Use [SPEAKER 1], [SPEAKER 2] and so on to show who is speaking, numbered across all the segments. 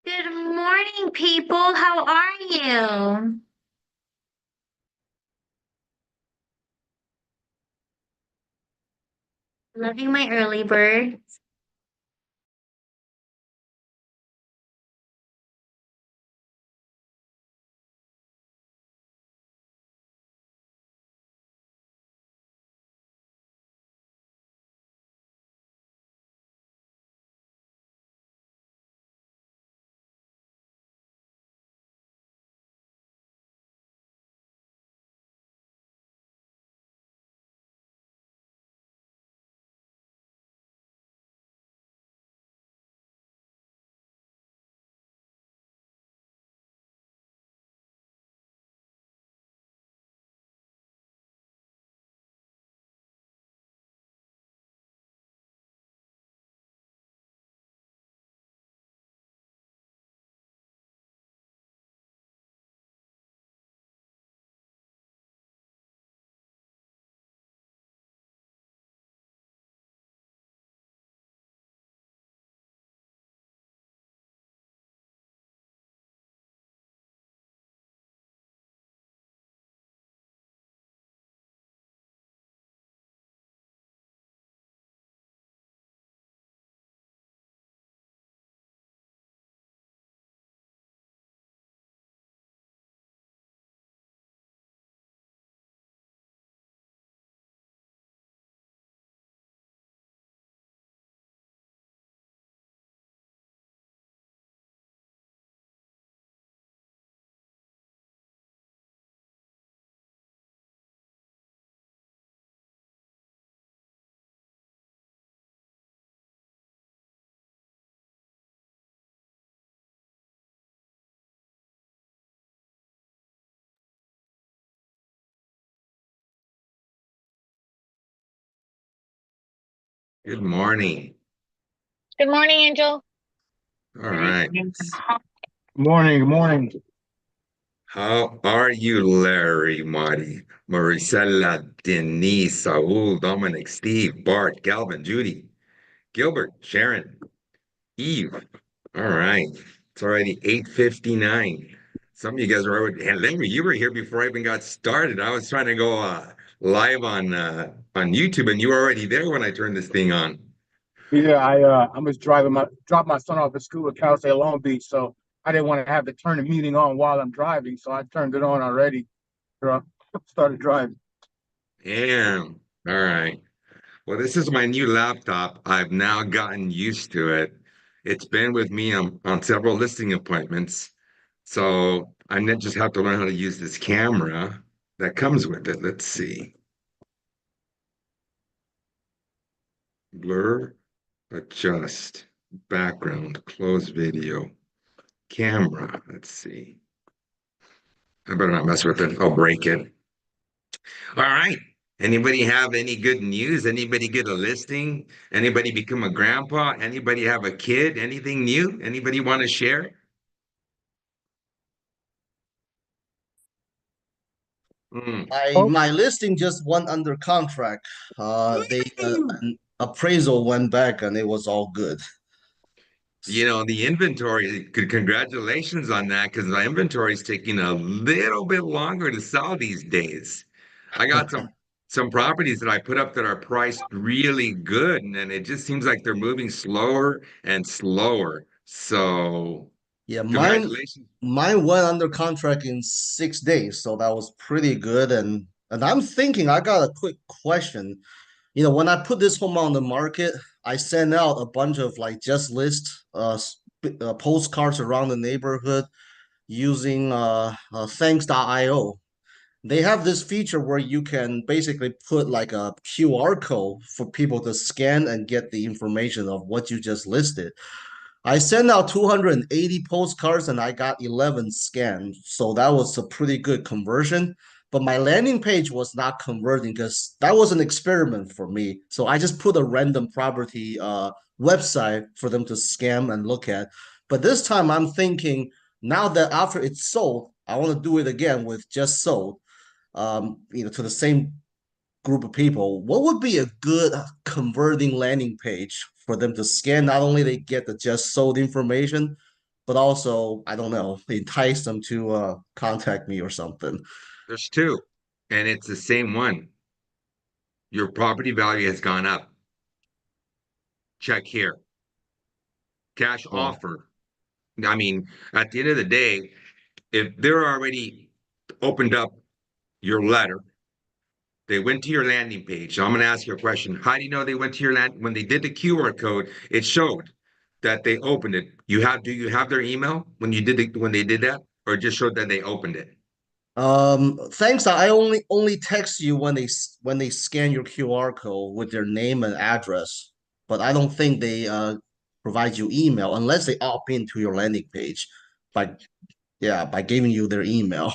[SPEAKER 1] Good morning, people. How are you? Loving my early bird.
[SPEAKER 2] Good morning.
[SPEAKER 3] Good morning, Angel.
[SPEAKER 2] All right.
[SPEAKER 4] Morning, good morning.
[SPEAKER 2] How are you, Larry, Marty, Maricela, Denise, Saul, Dominic, Steve, Bart, Galvin, Judy, Gilbert, Sharon, Eve? All right. It's already 8:59. Some of you guys are already, and Larry, you were here before I even got started. I was trying to go live on YouTube, and you were already there when I turned this thing on.
[SPEAKER 4] Yeah, I'm just drop my son off at school at Cal State Long Beach, so I didn't want to have to turn the meeting on while I'm driving, so I turned it on already. Dri- Started driving.
[SPEAKER 2] Damn. All right. Well, this is my new laptop. I've now gotten used to it. It's been with me on several listing appointments. So just have to learn how to use this camera that comes with it. Let's see. Blur, adjust, background, close video, camera. Let's see. I better not mess with it. I'll break it. All right. Anybody have any good news? Anybody get a listing? Anybody become a grandpa? Anybody have a kid? Anything new? Anybody want to share? Mm.
[SPEAKER 4] Oh,
[SPEAKER 5] My listing just went under contract. They
[SPEAKER 2] Woo!
[SPEAKER 5] an appraisal went back and it was all good.
[SPEAKER 2] The inventory, congratulations on that because my inventory is taking a little bit longer to sell these days. I got some properties that I put up that are priced really good, and then it just seems like they're moving slower and slower. So,
[SPEAKER 5] Yeah,
[SPEAKER 2] congratulations.
[SPEAKER 5] mine went under contract in 6 days, so that was pretty good. And I'm thinking I got a quick question. When I put this home on the market, I sent out a bunch of like just list postcards around the neighborhood using thanks.io. They have this feature where you can basically put like a QR code for people to scan and get the information of what you just listed. I sent out 280 postcards and I got 11 scanned. So that was a pretty good conversion. But my landing page was not converting because that was an experiment for me. So I just put a random property website for them to scam and look at. But this time I'm thinking now that after it's sold, I want to do it again with just sold, to the same group of people. What would be a good converting landing page for them to scan? Not only they get the just sold information, but also, I don't know, entice them to contact me or something.
[SPEAKER 2] There's two, and it's the same one. Your property value has gone up. Check here. Cash
[SPEAKER 5] Oh.
[SPEAKER 2] offer. I mean, at the end of the day, if they're already opened up your letter, they went to your landing page. So I'm going to ask you a question. How do you know they went to your land? When they did the QR code, it showed that they opened it. Do you have their email when they did that, or it just showed that they opened it?
[SPEAKER 5] Thanks. I only text you when they scan your QR code with their name and address, but I don't think they provide you email unless they opt into your landing page by by giving you their email.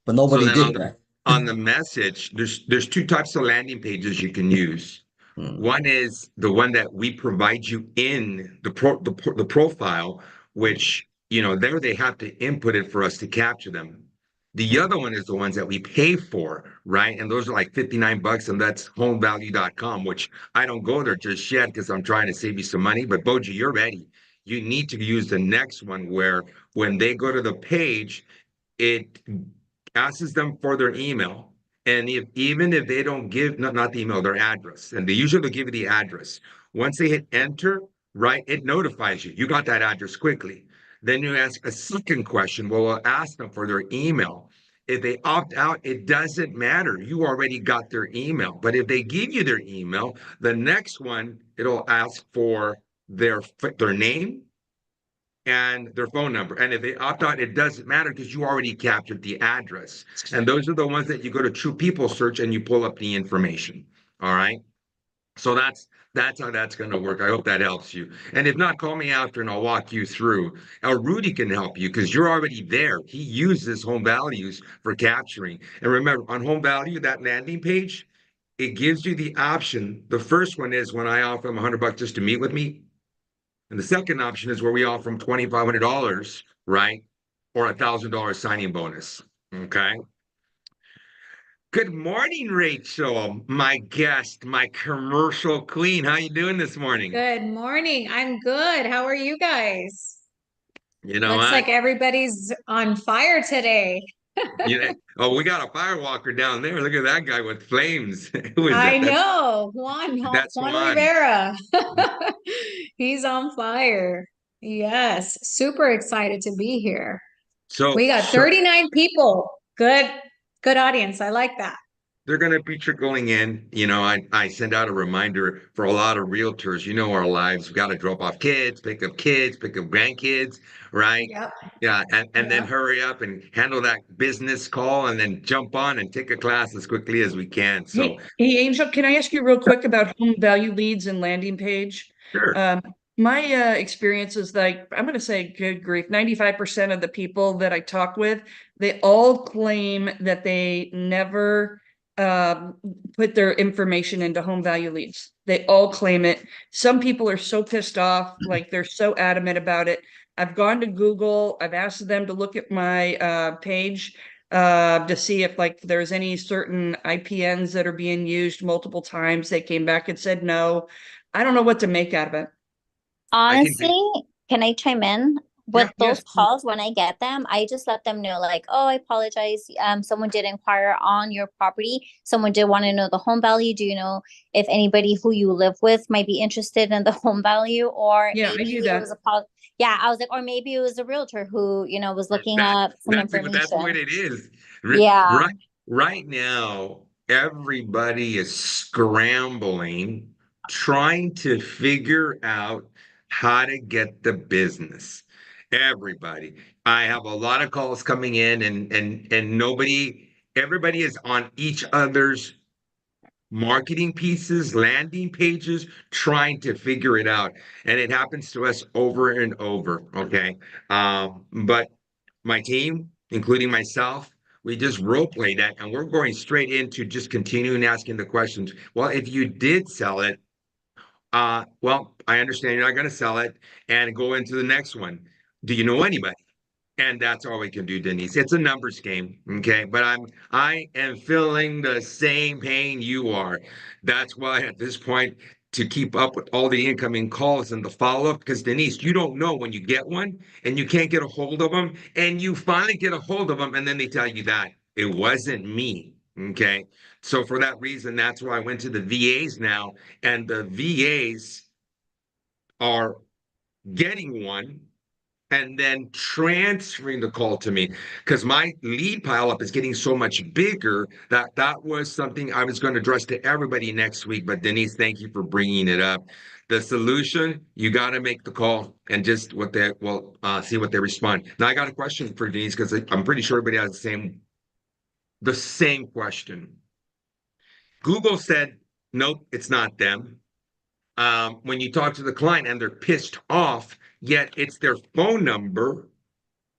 [SPEAKER 5] But
[SPEAKER 2] So
[SPEAKER 5] nobody
[SPEAKER 2] then
[SPEAKER 5] did that.
[SPEAKER 2] on the message, there's two types of landing pages you can use.
[SPEAKER 5] Hmm.
[SPEAKER 2] One is the one that we provide you in the profile, which there they have to input it for us to capture them. The other one is the ones that we pay for, right? And those are like $59, and that's homevalue.com, which I don't go there just yet because I'm trying to save you some money. But Boji, you're ready. You need to use the next one where when they go to the page, it asks them for their email. And even if they don't give, not the email, their address, and they usually give you the address. Once they hit enter, right, it notifies you. You got that address quickly. Then you ask a second question. Well, we'll ask them for their email. If they opt out, it doesn't matter. You already got their email. But if they give you their email, the next one, it'll ask for their name and their phone number. And if they opt out, it doesn't matter because you already captured the address. And those are the ones that you go to True People Search and you pull up the information. All right. So that's how that's going to work. I hope that helps you. And if not, call me after and I'll walk you through. Rudy can help you because you're already there. He uses home values for capturing. And remember, on home value, that landing page, it gives you the option. The first one is when I offer him $100 just to meet with me. And the second option is where we offer them $2,500, right? Or $1,000 signing bonus. Okay. Good morning, Rachel, my guest, my commercial queen. How you doing this morning?
[SPEAKER 6] Good morning. I'm good. How are you guys?
[SPEAKER 2] You know
[SPEAKER 6] Looks
[SPEAKER 2] what?
[SPEAKER 6] like everybody's on fire today.
[SPEAKER 2] Oh, we got a firewalker down there. Look at that guy with flames. Who is
[SPEAKER 6] I
[SPEAKER 2] that?
[SPEAKER 6] know.
[SPEAKER 2] That's
[SPEAKER 6] Juan
[SPEAKER 2] Juan.
[SPEAKER 6] Rivera. He's on fire. Yes, super excited to be here. We got 39 people. Good audience. I like that.
[SPEAKER 2] They're going to be trickling in. I send out a reminder for a lot of realtors. Our lives. We got to drop off kids, pick up grandkids, right?
[SPEAKER 6] Yep.
[SPEAKER 2] Yeah, and then
[SPEAKER 6] Yep.
[SPEAKER 2] hurry up and handle that business call and then jump on and take a class as quickly as we can. So,
[SPEAKER 7] Hey, Angel, can I ask you real quick about home value leads and landing page?
[SPEAKER 2] sure.
[SPEAKER 7] My experience is like, I'm going to say, good grief, 95% of the people that I talk with, they all claim that they never put their information into home value leads. They all claim it. Some people are so pissed off, like they're so adamant about it. I've gone to Google. I've asked them to look at my page to see if like there's any certain IPNs that are being used multiple times. They came back and said no. I don't know what to make out of it.
[SPEAKER 8] Honestly, can I chime in? With those
[SPEAKER 7] yes.
[SPEAKER 8] calls, when I get them, I just let them know, like, oh, I apologize. Someone did inquire on your property. Someone did want to know the home value. Do you know if anybody who you live with might be interested in the home value? Or
[SPEAKER 7] Yeah, I
[SPEAKER 8] maybe
[SPEAKER 7] do
[SPEAKER 8] it
[SPEAKER 7] that.
[SPEAKER 8] was I was like, or maybe it was a realtor who, was looking up some
[SPEAKER 2] That's what
[SPEAKER 8] information.
[SPEAKER 2] it is.
[SPEAKER 8] Yeah.
[SPEAKER 2] Right now, everybody is scrambling, trying to figure out how to get the business. Everybody. I have a lot of calls coming in and everybody is on each other's marketing pieces, landing pages, trying to figure it out. And it happens to us over and over. Okay. But my team, including myself, we just role play that and we're going straight into just continuing asking the questions. Well, if you did sell it, well, I understand you're not going to sell it and go into the next one. Do you know anybody? And that's all we can do, Denise. It's a numbers game, okay? But I am feeling the same pain you are. That's why at this point, to keep up with all the incoming calls and the follow-up, because Denise, you don't know when you get one and you can't get a hold of them, and you finally get a hold of them and then they tell you that it wasn't me. Okay. So for that reason, that's why I went to the VAs now, and the VAs are getting one and then transferring the call to me, because my lead pileup is getting so much bigger that that was something I was going to address to everybody next week. But Denise, thank you for bringing it up. The solution, you got to make the call and just what they will see what they respond. Now I got a question for Denise, because I'm pretty sure everybody has the same question. Google said, nope, it's not them. When you talk to the client and they're pissed off, yet it's their phone number,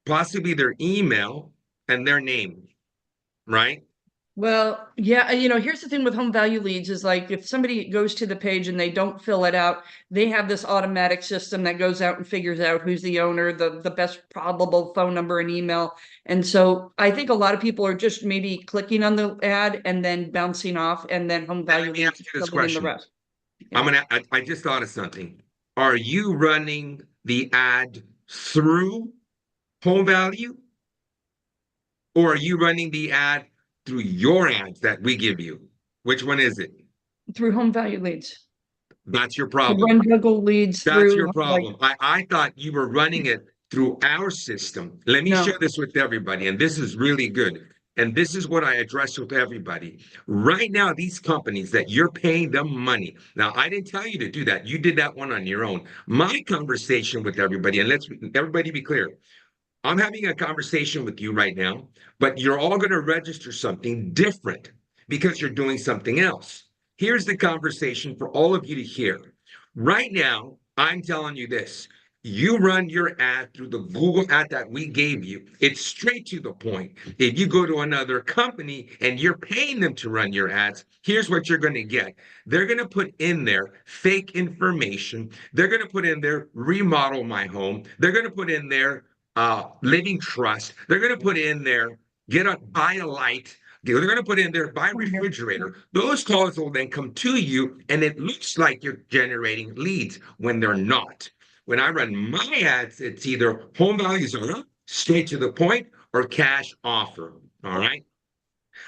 [SPEAKER 2] possibly their email, and their name, right?
[SPEAKER 7] Well, yeah, here's the thing with home value leads is like if somebody goes to the page and they don't fill it out, they have this automatic system that goes out and figures out who's the owner, the best probable phone number and email. And so I think a lot of people are just maybe clicking on the ad and then bouncing off, and then home value
[SPEAKER 2] Let me ask
[SPEAKER 7] leads
[SPEAKER 2] you this
[SPEAKER 7] filling in the
[SPEAKER 2] question.
[SPEAKER 7] rest.
[SPEAKER 2] I just thought of something. Are you running the ad through home value? Or are you running the ad through your ads that we give you? Which one is it?
[SPEAKER 7] Through home value leads.
[SPEAKER 2] That's your
[SPEAKER 7] To
[SPEAKER 2] problem.
[SPEAKER 7] run Google leads
[SPEAKER 2] That's
[SPEAKER 7] through
[SPEAKER 2] your
[SPEAKER 7] like,
[SPEAKER 2] problem. I thought you were running it through our system. Let me
[SPEAKER 7] No.
[SPEAKER 2] share this with everybody, and this is really good. And this is what I address with everybody. Right now, these companies that you're paying them money. Now, I didn't tell you to do that. You did that one on your own. My conversation with everybody, and let's everybody be clear. I'm having a conversation with you right now, but you're all going to register something different because you're doing something else. Here's the conversation for all of you to hear. Right now, I'm telling you this. You run your ad through the Google ad that we gave you. It's straight to the point. If you go to another company and you're paying them to run your ads, here's what you're going to get. They're going to put in there fake information. They're going to put in there remodel my home. They're going to put in there living trust. They're going to put in there buy a light. They're going to put in there buy a refrigerator. Those calls will then come to you, and it looks like you're generating leads when they're not. When I run my ads, it's either home values are up, straight to the point, or cash offer. All right.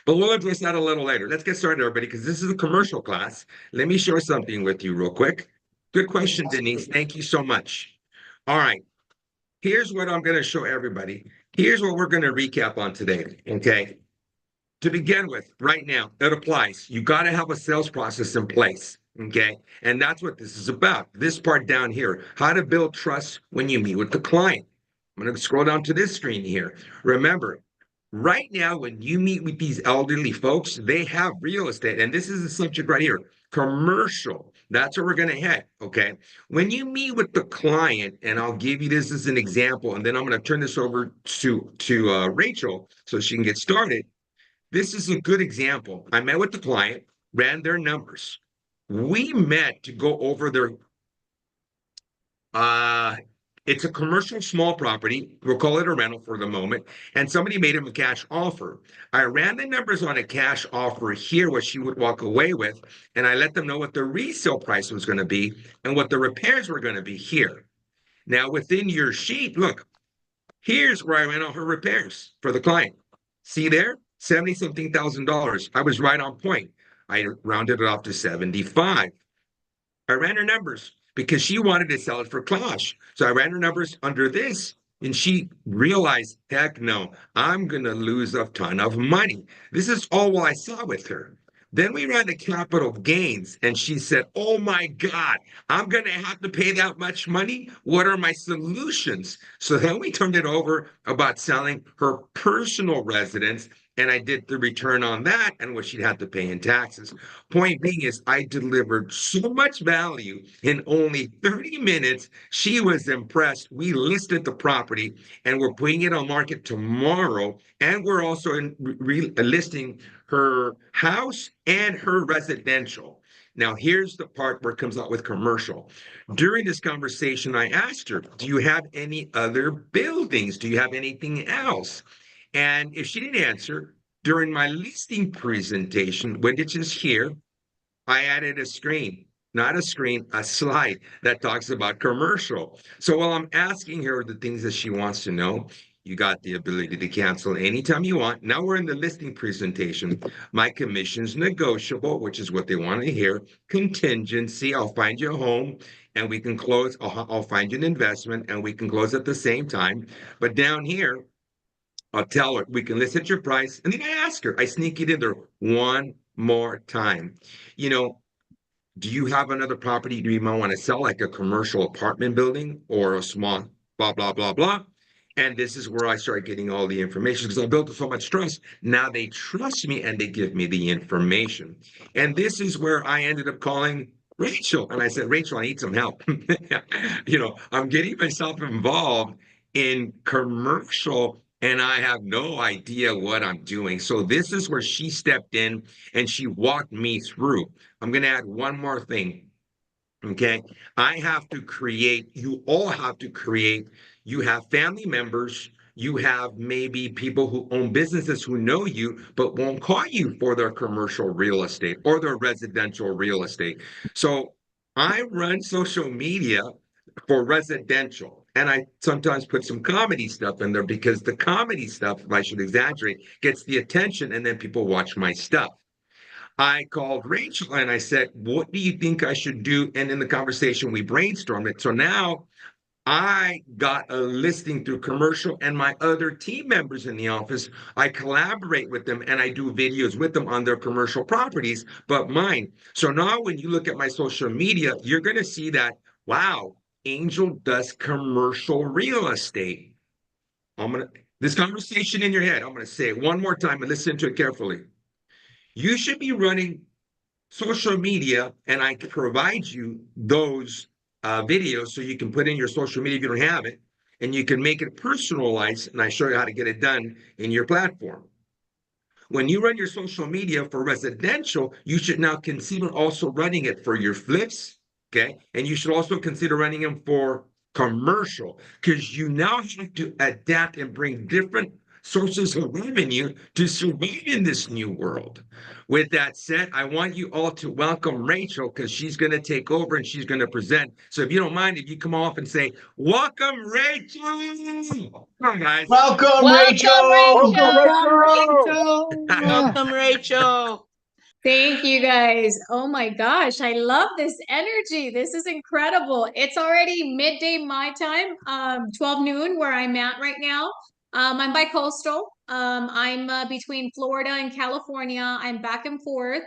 [SPEAKER 2] But we'll address that a little later. Let's get started, everybody, because this is a commercial class. Let me share something with you real quick. Good question, Denise. Thank you so much. All right. Here's what I'm going to show everybody. Here's what we're going to recap on today. Okay. To begin with, right now, it applies. You got to have a sales process in place. Okay. And that's what this is about. This part down here, how to build trust when you meet with the client. I'm going to scroll down to this screen here. Remember, right now, when you meet with these elderly folks, they have real estate. And this is the subject right here, commercial. That's where we're going to head. Okay. When you meet with the client, and I'll give you this as an example, and then I'm going to turn this over to Rachel so she can get started. This is a good example. I met with the client, ran their numbers. We met to go over their it's a commercial small property. We'll call it a rental for the moment. And somebody made him a cash offer. I ran the numbers on a cash offer here, what she would walk away with. And I let them know what the resale price was going to be and what the repairs were going to be here. Now, within your sheet, look, here's where I ran all her repairs for the client. See there? $70-something thousand. I was right on point. I rounded it off to 75. I ran her numbers because she wanted to sell it for cash. So I ran her numbers under this, and she realized, heck no, I'm going to lose a ton of money. This is all what I saw with her. Then we ran the capital gains, and she said, oh my God, I'm going to have to pay that much money. What are my solutions? So then we turned it over about selling her personal residence, and I did the return on that and what she'd have to pay in taxes. Point being is I delivered so much value in only 30 minutes. She was impressed. We listed the property and we're putting it on market tomorrow. And we're also listing her house and her residential. Now, here's the part where it comes out with commercial. During this conversation, I asked her, do you have any other buildings? Do you have anything else? And if she didn't answer, during my listing presentation, which is here, I added a screen. not a screen, a slide that talks about commercial. So while I'm asking her the things that she wants to know, you got the ability to cancel anytime you want. Now we're in the listing presentation. My commission's negotiable, which is what they want to hear. Contingency, I'll find you a home and we can close. I'll find you an investment and we can close at the same time. But down here, I'll tell her we can list at your price. And then I ask her, I sneak it in there one more time. You know, do you have another property you might want to sell, like a commercial apartment building or a small blah, blah, blah, blah? And this is where I start getting all the information because I built so much trust. Now they trust me and they give me the information. And this is where I ended up calling Rachel. And I said, Rachel, I need some help. You know, I'm getting myself involved in commercial and I have no idea what I'm doing. So this is where she stepped in and she walked me through. I'm going to add one more thing. Okay. I have to create, you all have to create, you have family members, you have maybe people who own businesses who know you, but won't call you for their commercial real estate or their residential real estate. So I run social media for residential. And I sometimes put some comedy stuff in there because the comedy stuff, if I should exaggerate, gets the attention and then people watch my stuff. I called Rachel and I said, what do you think I should do? And in the conversation, we brainstormed it. So now I got a listing through commercial and my other team members in the office, I collaborate with them and I do videos with them on their commercial properties, but mine. So now when you look at my social media, you're going to see that, wow, Angel does commercial real estate. This conversation in your head, I'm going to say it one more time and listen to it carefully. You should be running social media and I can provide you those videos so you can put in your social media if you don't have it and you can make it personalized and I show you how to get it done in your platform. When you run your social media for residential, you should now consider also running it for your flips. Okay. And you should also consider running them for commercial because you now have to adapt and bring different sources of revenue to survive in this new world. With that said, I want you all to welcome Rachel because she's going to take over and she's going to present. So if you don't mind, if you come off and say, welcome, Rachel. Come on, guys.
[SPEAKER 9] Welcome, Rachel.
[SPEAKER 6] Welcome, Rachel. Thank you guys. Oh my gosh, I love this energy. This is incredible. It's already midday my time, 12 noon where I'm at right now. I'm bi-coastal. I'm between Florida and California. I'm back and forth.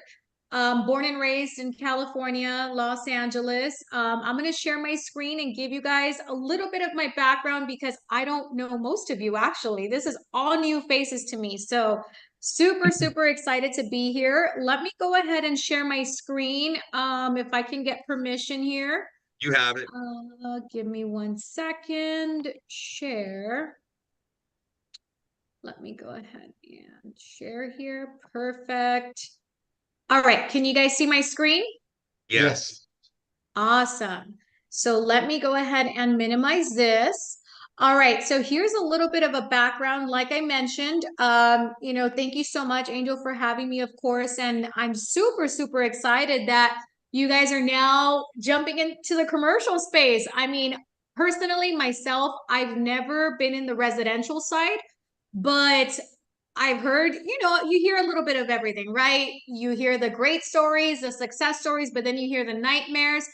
[SPEAKER 6] Born and raised in California, Los Angeles. I'm going to share my screen and give you guys a little bit of my background because I don't know most of you actually. This is all new faces to me. So super excited to be here. Let me go ahead and share my screen. If I can get permission here.
[SPEAKER 2] You have it.
[SPEAKER 6] Give me 1 second. Share. Let me go ahead and share here. Perfect. All right. Can you guys see my screen?
[SPEAKER 2] Yes.
[SPEAKER 6] Awesome. So let me go ahead and minimize this. All right. So here's a little bit of a background. Like I mentioned, you know, thank you so much, Angel, for having me, of course. And I'm super excited that you guys are now jumping into the commercial space. I mean, personally, myself, I've never been in the residential side, but I've heard, you know, you hear a little bit of everything, right? You hear the great stories, the success stories, but then you hear the nightmares.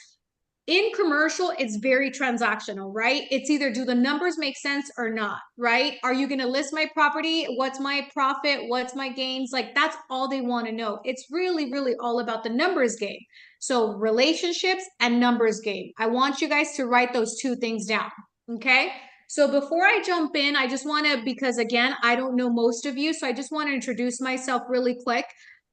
[SPEAKER 6] In commercial, it's very transactional, right? It's either do the numbers make sense or not, right? Are you going to list my property? What's my profit? What's my gains? Like that's all they want to know. It's really all about the numbers game. So relationships and numbers game. I want you guys to write those two things down, okay? So before I jump in, I just want to, because again, I don't know most of you, so I just want to introduce myself really quick.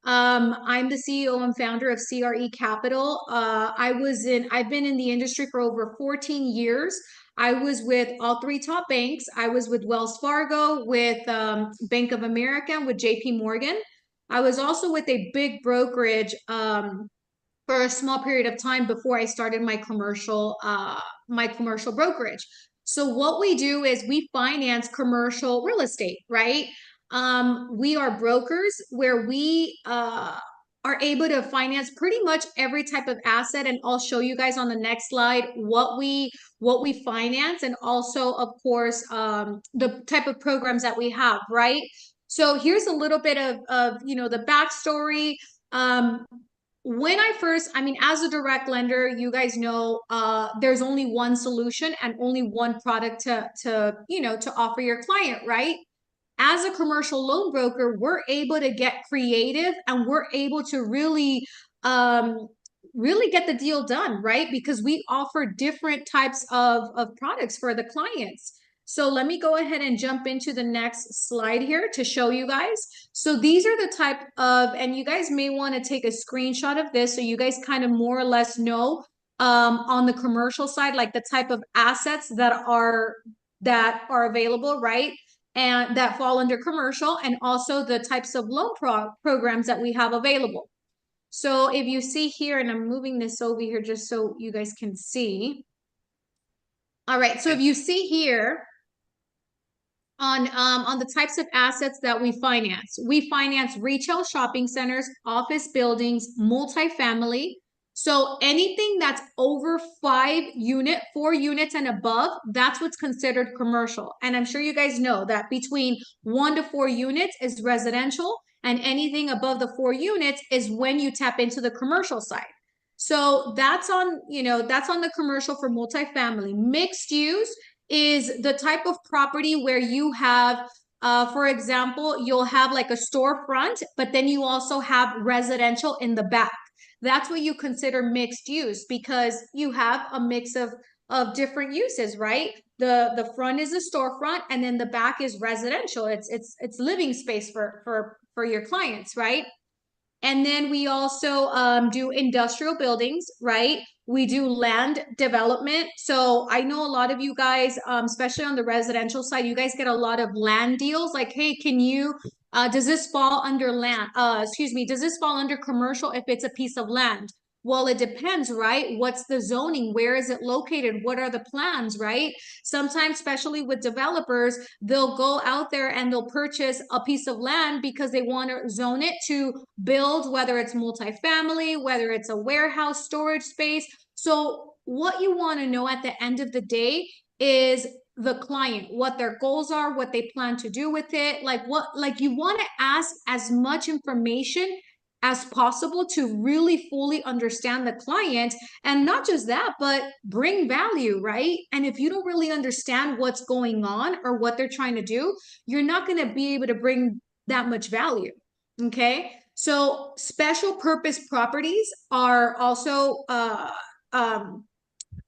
[SPEAKER 6] I'm the CEO and founder of CRE Capital. I've been in the industry for over 14 years. I was with all three top banks. I was with Wells Fargo, with Bank of America, with JP Morgan. I was also with a big brokerage for a small period of time before I started my commercial brokerage. So what we do is we finance commercial real estate, right? We are brokers where we are able to finance pretty much every type of asset, and I'll show you guys on the next slide what we finance, and also of course the type of programs that we have, right? So here's a little bit of you know, the backstory. When I mean, as a direct lender, you guys know there's only one solution and only one product to you know, to offer your client, right? As a commercial loan broker, we're able to get creative, and we're able to really really get the deal done, right? Because we offer different types of products for the clients. So let me go ahead and jump into the next slide here to show you guys. So these are the type of, and you guys may want to take a screenshot of this so you guys kind of more or less know on the commercial side, like the type of assets that are available, right? And that fall under commercial, and also the types of loan programs that we have available. So if you see here, and I'm moving this over here just so you guys can see. All right, so if you see here on the types of assets that we finance retail shopping centers, office buildings, multifamily. So anything that's over 4 units and above, that's what's considered commercial. And I'm sure you guys know that between 1 to 4 units is residential, and anything above the 4 units is when you tap into the commercial side. So that's on, you know, that's on the commercial for multifamily. Mixed use is the type of property where you have, for example, you'll have like a storefront, but then you also have residential in the back. That's what you consider mixed use, because you have a mix of different uses, right? The front is a storefront, and then the back is residential. It's living space for your clients, right? And then we also do industrial buildings, right? We do land development. So I know a lot of you guys, especially on the residential side, you guys get a lot of land deals. Like, hey, can you, does this fall under land? Does this fall under commercial if it's a piece of land? Well, it depends, right? What's the zoning? Where is it located? What are the plans, right? Sometimes, especially with developers, they'll go out there and they'll purchase a piece of land because they want to zone it to build, whether it's multifamily, whether it's a warehouse storage space. So what you want to know at the end of the day is the client, what their goals are, what they plan to do with it. Like you want to ask as much information as possible to really fully understand the client. And not just that, but bring value, right? And if you don't really understand what's going on or what they're trying to do, you're not going to be able to bring that much value. Okay. So special purpose properties are also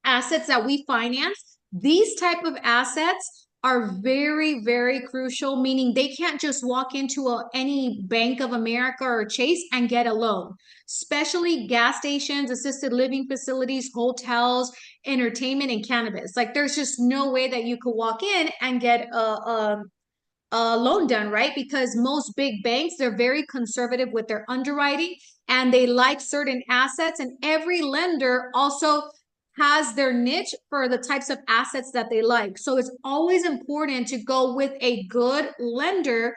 [SPEAKER 6] assets that we finance. These type of assets are very, very crucial, meaning they can't just walk into any Bank of America or Chase and get a loan. Especially gas stations, assisted living facilities, hotels, entertainment, and cannabis. Like, there's just no way that you could walk in and get a loan done, right? Because most big banks, they're very conservative with their underwriting, and they like certain assets, and every lender also has their niche for the types of assets that they like. So it's always important to go with a good lender,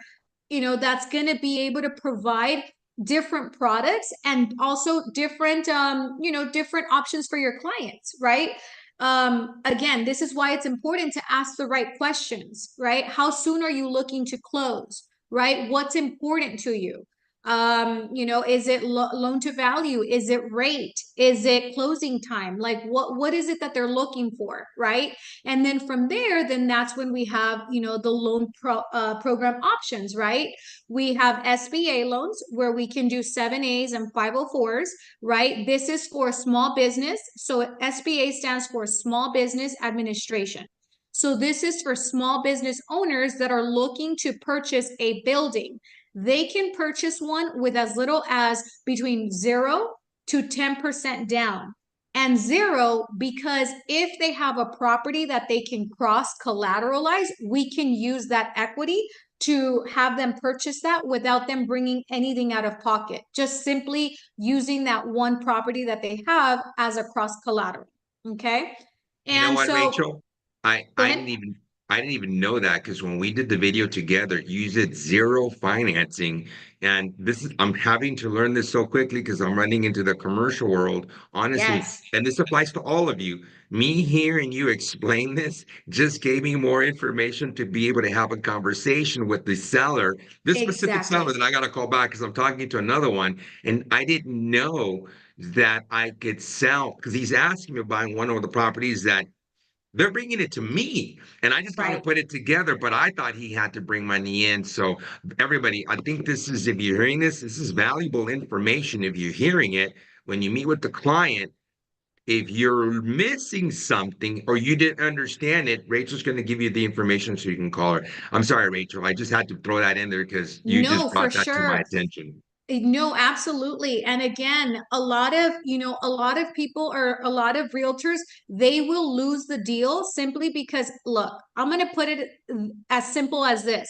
[SPEAKER 6] you know, that's going to be able to provide different products and also different, you know, different options for your clients, right? Again, this is why it's important to ask the right questions, right? How soon are you looking to close, right? What's important to you? You know, is it loan to value? Is it rate? Is it closing time? Like what is it that they're looking for, right? And then from there, then that's when we have, you know, the loan program options, right? We have SBA loans where we can do 7As and 504s, right? This is for small business. So SBA stands for Small Business Administration. So this is for small business owners that are looking to purchase a building. They can purchase one with as little as between 0 to 10% down. And 0, because if they have a property that they can cross collateralize, we can use that equity to have them purchase that without them bringing anything out of pocket, just simply using that one property that they have as a cross collateral. Okay.
[SPEAKER 2] You know what, Rachel? I
[SPEAKER 6] Go ahead.
[SPEAKER 2] didn't even I didn't even know that because when we did the video together, you did zero financing. And I'm having to learn this so quickly because I'm running into the commercial world, honestly.
[SPEAKER 6] Yes,
[SPEAKER 2] And this applies to all of you. Me hearing you explain this just gave me more information to be able to have a conversation with the seller, this specific seller
[SPEAKER 6] exactly.
[SPEAKER 2] that I got to call back because I'm talking to another one. And I didn't know that I could sell because he's asking me about one of the properties that they're bringing it to me, and I just got to
[SPEAKER 6] Right.
[SPEAKER 2] put it together. But I thought he had to bring money in. So, everybody, I think if you're hearing this, this is valuable information. If you're hearing it, when you meet with the client, if you're missing something or you didn't understand it, Rachel's going to give you the information so you can call her. I'm sorry, Rachel. I just had to throw that in there because you
[SPEAKER 6] No,
[SPEAKER 2] just
[SPEAKER 6] for
[SPEAKER 2] brought that to my
[SPEAKER 6] sure.
[SPEAKER 2] attention.
[SPEAKER 6] No, absolutely. And again, a lot of people or a lot of realtors, they will lose the deal simply because, look, I'm going to put it as simple as this.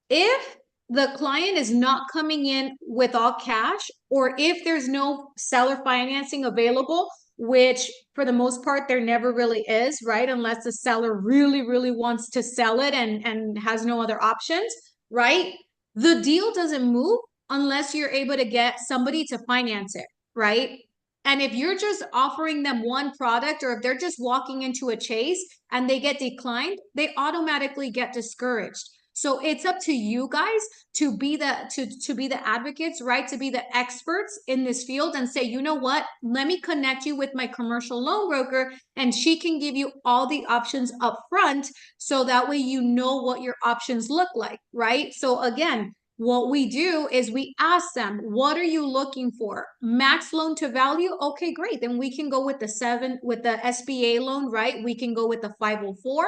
[SPEAKER 6] If the client is not coming in with all cash, or if there's no seller financing available, which for the most part there never really is, right? Unless the seller really, really wants to sell it and has no other options, right? The deal doesn't move unless you're able to get somebody to finance it, right? And if you're just offering them one product, or if they're just walking into a chase and they get declined, they automatically get discouraged. So it's up to you guys to be the advocates, right? To be the experts in this field and say, you know what? Let me connect you with my commercial loan broker, and she can give you all the options up front, so that way you know what your options look like, right? So again, what we do is we ask them, what are you looking for? Max loan to value? Okay, great. Then we can go with the SBA loan, right? We can go with the 504,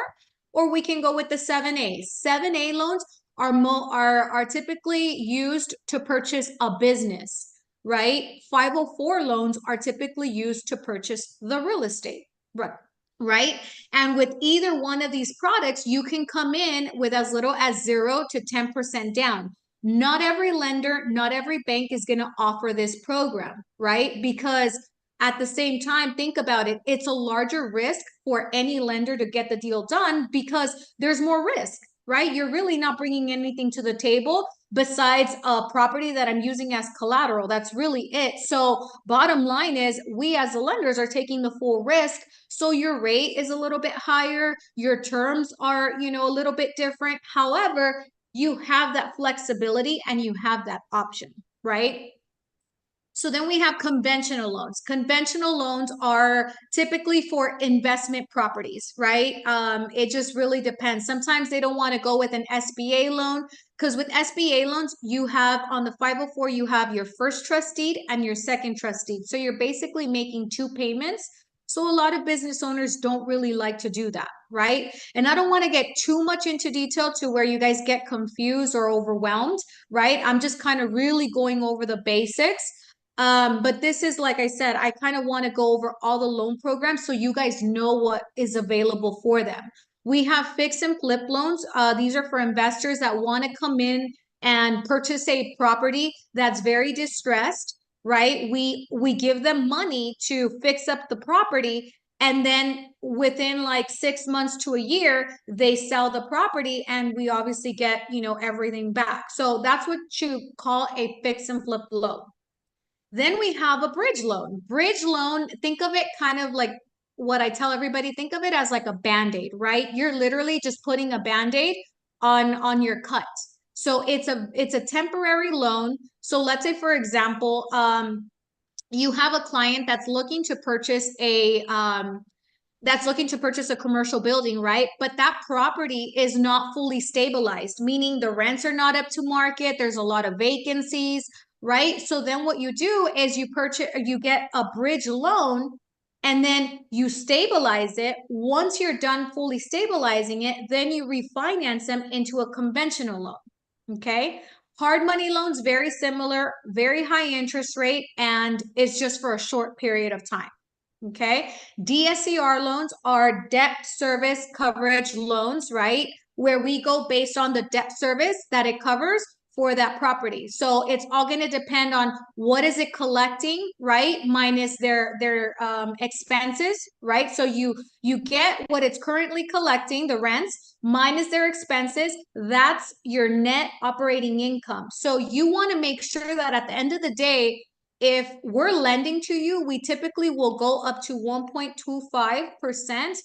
[SPEAKER 6] or we can go with the 7A. 7A loans are typically used to purchase a business, right? 504 loans are typically used to purchase the real estate, right? And with either one of these products, you can come in with as little as 0 to 10% down. Not every lender, not every bank is going to offer this program, right? Because at the same time, think about it. It's a larger risk for any lender to get the deal done because there's more risk, right? You're really not bringing anything to the table besides a property that I'm using as collateral. That's really it. So bottom line is, we as the lenders are taking the full risk. So your rate is a little bit higher. Your terms are, a little bit different. However, you have that flexibility and you have that option, right? So then we have conventional loans. Conventional loans are typically for investment properties, right? It just really depends. Sometimes they don't want to go with an SBA loan, because with SBA loans, you have on the 504, you have your first trust deed and your second trust deed. So you're basically making two payments. So a lot of business owners don't really like to do that, right? And I don't want to get too much into detail to where you guys get confused or overwhelmed, right? I'm just kind of really going over the basics. But this is, like I said, I kind of want to go over all the loan programs so you guys know what is available for them. We have fix and flip loans. These are for investors that want to come in and purchase a property that's very distressed, right? We give them money to fix up the property, and then within like 6 months to a year, they sell the property, and we obviously get, everything back. So that's what you call a fix and flip loan. Then we have a bridge loan. Bridge loan, think of it kind of like what I tell everybody, think of it as like a band-aid, right? You're literally just putting a band-aid on your cut. So it's a temporary loan. So let's say, for example, you have a client that's looking to purchase a commercial building, right? But that property is not fully stabilized, meaning the rents are not up to market. There's a lot of vacancies, right? So then what you do is you get a bridge loan, and then you stabilize it. Once you're done fully stabilizing it, then you refinance them into a conventional loan. Okay. Hard money loans, very similar, very high interest rate, and it's just for a short period of time. Okay. DSCR loans are debt service coverage loans, right? Where we go based on the debt service that it covers for that property. So it's all going to depend on what is it collecting, right? Minus their expenses, right? So you get what it's currently collecting, the rents, minus their expenses. That's your net operating income. So you want to make sure that at the end of the day, if we're lending to you, we typically will go up to 1.25%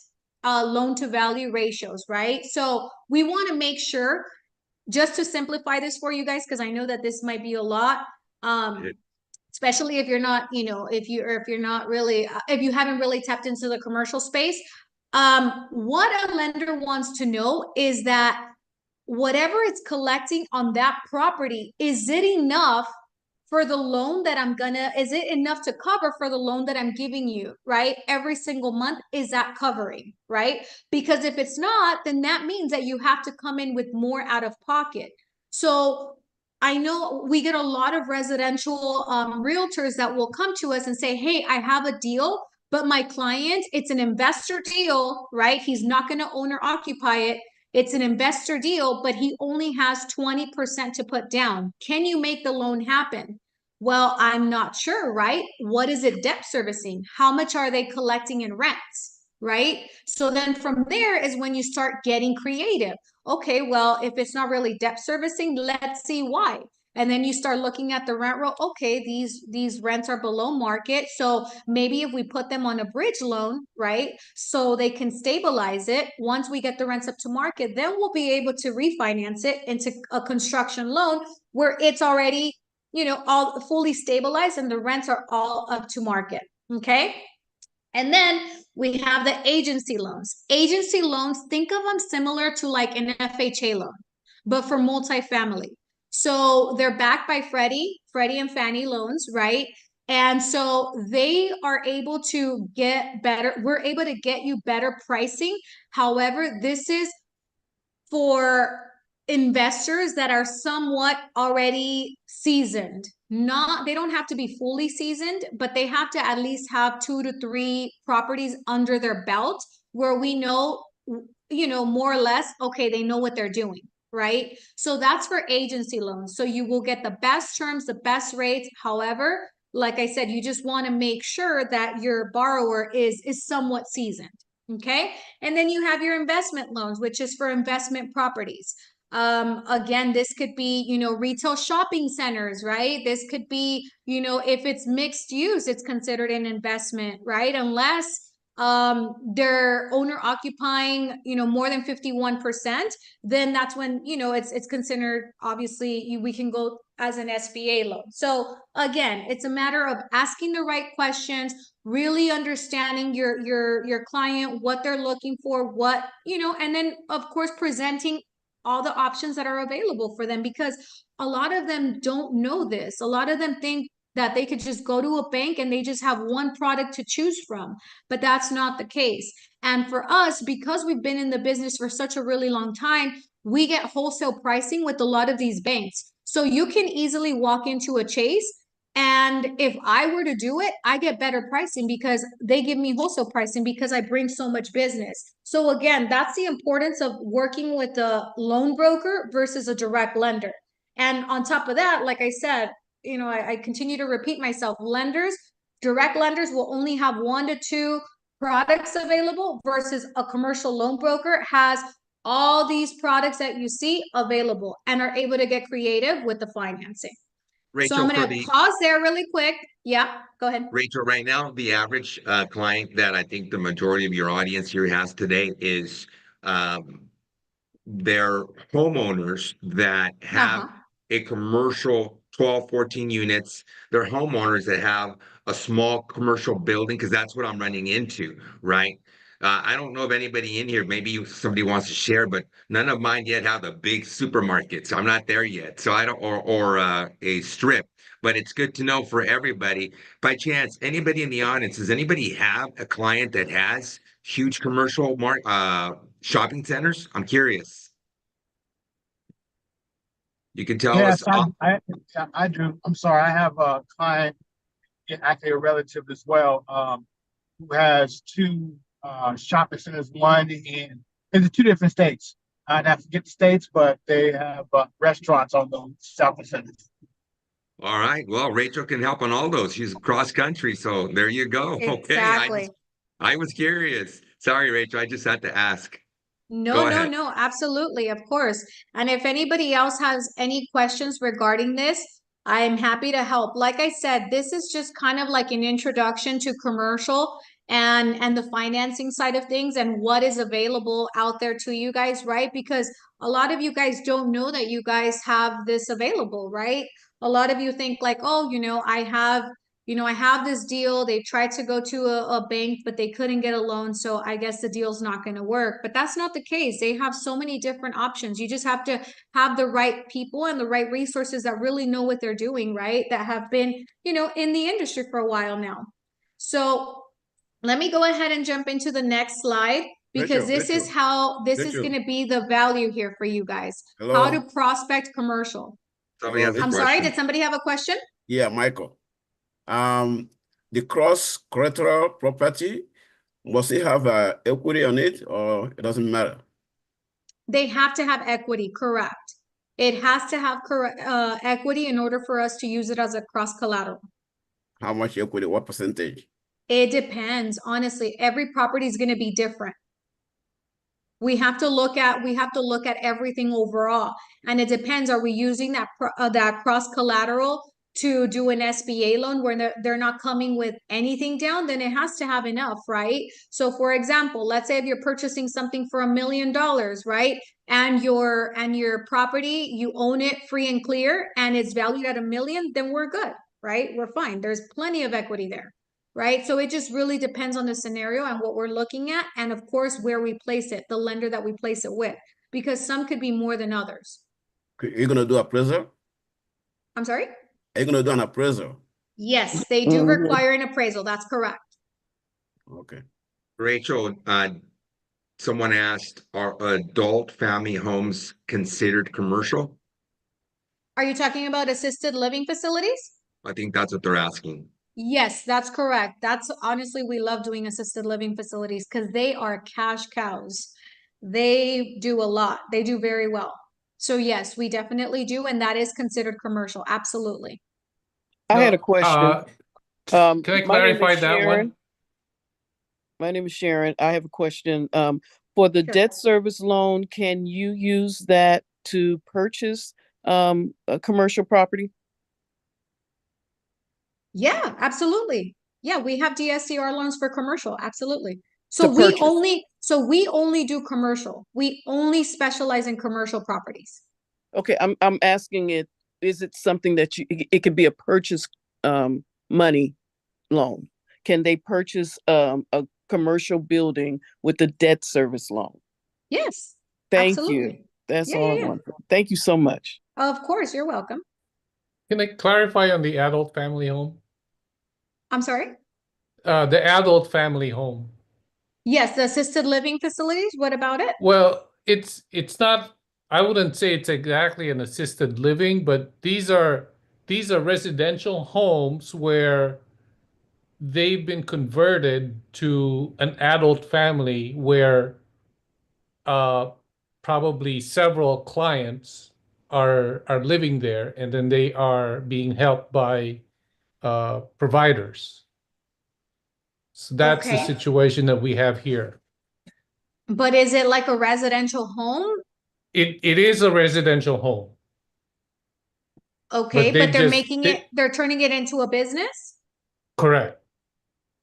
[SPEAKER 6] loan to value ratios, right? So we want to make sure, just to simplify this for you guys, because I know that this might be a lot, especially if you're not, if you're not really, if you haven't really tapped into the commercial space. What a lender wants to know is that whatever it's collecting on that property, is it enough for the loan that is it enough to cover for the loan that I'm giving you, right? Every single month, is that covering, right? Because if it's not, then that means that you have to come in with more out of pocket. So I know we get a lot of residential realtors that will come to us and say, hey, I have a deal, but my client, it's an investor deal, right? He's not going to own or occupy it. It's an investor deal, but he only has 20% to put down. Can you make the loan happen? Well, I'm not sure, right? What is it debt servicing? How much are they collecting in rents, right? So then from there is when you start getting creative. Okay, well, if it's not really debt servicing, let's see why. And then you start looking at the rent roll. Okay, these rents are below market. So maybe if we put them on a bridge loan, right? So they can stabilize it. Once we get the rents up to market, then we'll be able to refinance it into a construction loan where it's already, all fully stabilized and the rents are all up to market. Okay. And then we have the agency loans. Agency loans, think of them similar to like an FHA loan, but for multifamily. So they're backed by Freddie and Fannie loans, right? And so they are able to get better. We're able to get you better pricing. However, this is for investors that are somewhat already seasoned. They don't have to be fully seasoned, but they have to at least have 2 to 3 properties under their belt where we know, more or less, okay, they know what they're doing, right? So that's for agency loans. So you will get the best terms, the best rates. However, like I said, you just want to make sure that your borrower is somewhat seasoned. Okay. And then you have your investment loans, which is for investment properties. Again, this could be, retail shopping centers, right? This could be, if it's mixed use, it's considered an investment, right? Unless they're owner occupying, more than 51%, then that's when, it's considered, obviously we can go as an SBA loan. So again, it's a matter of asking the right questions, really understanding your client, what they're looking for, and then of course presenting all the options that are available for them, because a lot of them don't know this. A lot of them think that they could just go to a bank and they just have one product to choose from, but that's not the case. And for us, because we've been in the business for such a really long time, we get wholesale pricing with a lot of these banks. So you can easily walk into a Chase, and if I were to do it, I get better pricing because they give me wholesale pricing because I bring so much business. So again, that's the importance of working with a loan broker versus a direct lender. And on top of that, like I said, I continue to repeat myself, direct lenders will only have 1 to 2 products available versus a commercial loan broker has all these products that you see available and are able to get creative with the financing.
[SPEAKER 2] Rachel,
[SPEAKER 6] so I'm going to pause there really quick. Yeah, go ahead.
[SPEAKER 2] Rachel, right now, the average client that I think the majority of your audience here has today is they're homeowners that have a commercial 12, 14 units. They're homeowners that have a small commercial building, because that's what I'm running into, right? I don't know if anybody in here, maybe somebody wants to share, but none of mine yet have the big supermarkets. I'm not there yet. So I don't, or a strip, but it's good to know for everybody. By chance, anybody in the audience, does anybody have a client that has huge commercial shopping centers? I'm curious. You can tell us.
[SPEAKER 4] I do. I'm sorry. I have a client, actually a relative as well, who has 2 shopping centers, one in 2 different states. I'd have to get the states, but they have restaurants on the South Pacific.
[SPEAKER 2] All right. Well, Rachel can help on all those. She's cross country, so there you go. Okay.
[SPEAKER 6] Exactly.
[SPEAKER 2] I was curious. Sorry, Rachel. I just had to ask.
[SPEAKER 6] No,
[SPEAKER 2] Go
[SPEAKER 6] no,
[SPEAKER 2] ahead.
[SPEAKER 6] no, absolutely, of course. And if anybody else has any questions regarding this, I am happy to help. Like I said, this is just kind of like an introduction to commercial and the financing side of things and what is available out there to you guys, right? Because a lot of you guys don't know that you guys have this available, right? A lot of you think like, oh, I have this deal. They tried to go to a bank, but they couldn't get a loan. So I guess the deal's not going to work. But that's not the case. They have so many different options. You just have to have the right people and the right resources that really know what they're doing, right? That have been, in the industry for a while now. So let me go ahead and jump into the next slide because this is going to be the value here for you guys.
[SPEAKER 10] Hello.
[SPEAKER 6] How to prospect commercial.
[SPEAKER 2] Somebody has a
[SPEAKER 6] I'm sorry,
[SPEAKER 2] question.
[SPEAKER 6] did somebody have a question?
[SPEAKER 10] Yeah, Michael. The cross collateral property, must it have equity on it or it doesn't matter?
[SPEAKER 6] They have to have equity, correct. It has to have equity in order for us to use it as a cross collateral.
[SPEAKER 10] How much equity? What percentage?
[SPEAKER 6] It depends. Honestly, every property is going to be different. We have to look at everything overall, and it depends. Are we using that cross collateral to do an SBA loan where they're not coming with anything down? Then it has to have enough, right? So for example, let's say if you're purchasing something for $1 million, right? And your property, you own it free and clear and it's valued at $1 million, then we're good, right? We're fine. There's plenty of equity there, right? So it just really depends on the scenario and what we're looking at. And of course, where we place it, the lender that we place it with, because some could be more than others.
[SPEAKER 10] You're going to do appraisal?
[SPEAKER 6] I'm sorry?
[SPEAKER 10] Are you going to do an appraisal?
[SPEAKER 6] Yes, they do require an appraisal. That's correct.
[SPEAKER 10] Okay.
[SPEAKER 2] Rachel, someone asked, are adult family homes considered commercial?
[SPEAKER 6] Are you talking about assisted living facilities?
[SPEAKER 2] I think that's what they're asking.
[SPEAKER 6] Yes, that's correct. That's honestly, we love doing assisted living facilities because they are cash cows. They do a lot. They do very well. So yes, we definitely do. And that is considered commercial. Absolutely.
[SPEAKER 11] I had a question.
[SPEAKER 9] Can I clarify that one?
[SPEAKER 11] My name is Sharon. I have a question. For the
[SPEAKER 6] Sure.
[SPEAKER 11] debt service loan, can you use that to purchase a commercial property?
[SPEAKER 6] Yeah, absolutely. Yeah, we have DSCR loans for commercial. Absolutely. So
[SPEAKER 11] To
[SPEAKER 6] we
[SPEAKER 11] purchase.
[SPEAKER 6] only do commercial. We only specialize in commercial properties.
[SPEAKER 11] Okay, I'm asking it, is it something that it could be a purchase money loan? Can they purchase a commercial building with the debt service loan?
[SPEAKER 6] Yes.
[SPEAKER 11] Thank
[SPEAKER 6] absolutely.
[SPEAKER 11] you. That's
[SPEAKER 6] Yeah,
[SPEAKER 11] all
[SPEAKER 6] yeah,
[SPEAKER 11] I want. Thank you so much.
[SPEAKER 6] Of course, you're welcome.
[SPEAKER 9] Can I clarify on the adult family home?
[SPEAKER 6] I'm sorry?
[SPEAKER 9] The adult family home.
[SPEAKER 6] Yes, the assisted living facilities. What about it?
[SPEAKER 9] Well, it's not, I wouldn't say it's exactly an assisted living, but these are residential homes where they've been converted to an adult family where probably several clients are living there, and then they are being helped by providers. So that's the
[SPEAKER 6] Okay.
[SPEAKER 9] situation that we have here.
[SPEAKER 6] But is it like a residential home?
[SPEAKER 9] It is a residential home.
[SPEAKER 6] Okay,
[SPEAKER 9] they
[SPEAKER 6] but they're
[SPEAKER 9] just-
[SPEAKER 6] making
[SPEAKER 9] they-
[SPEAKER 6] it, they're turning it into a business?
[SPEAKER 9] Correct.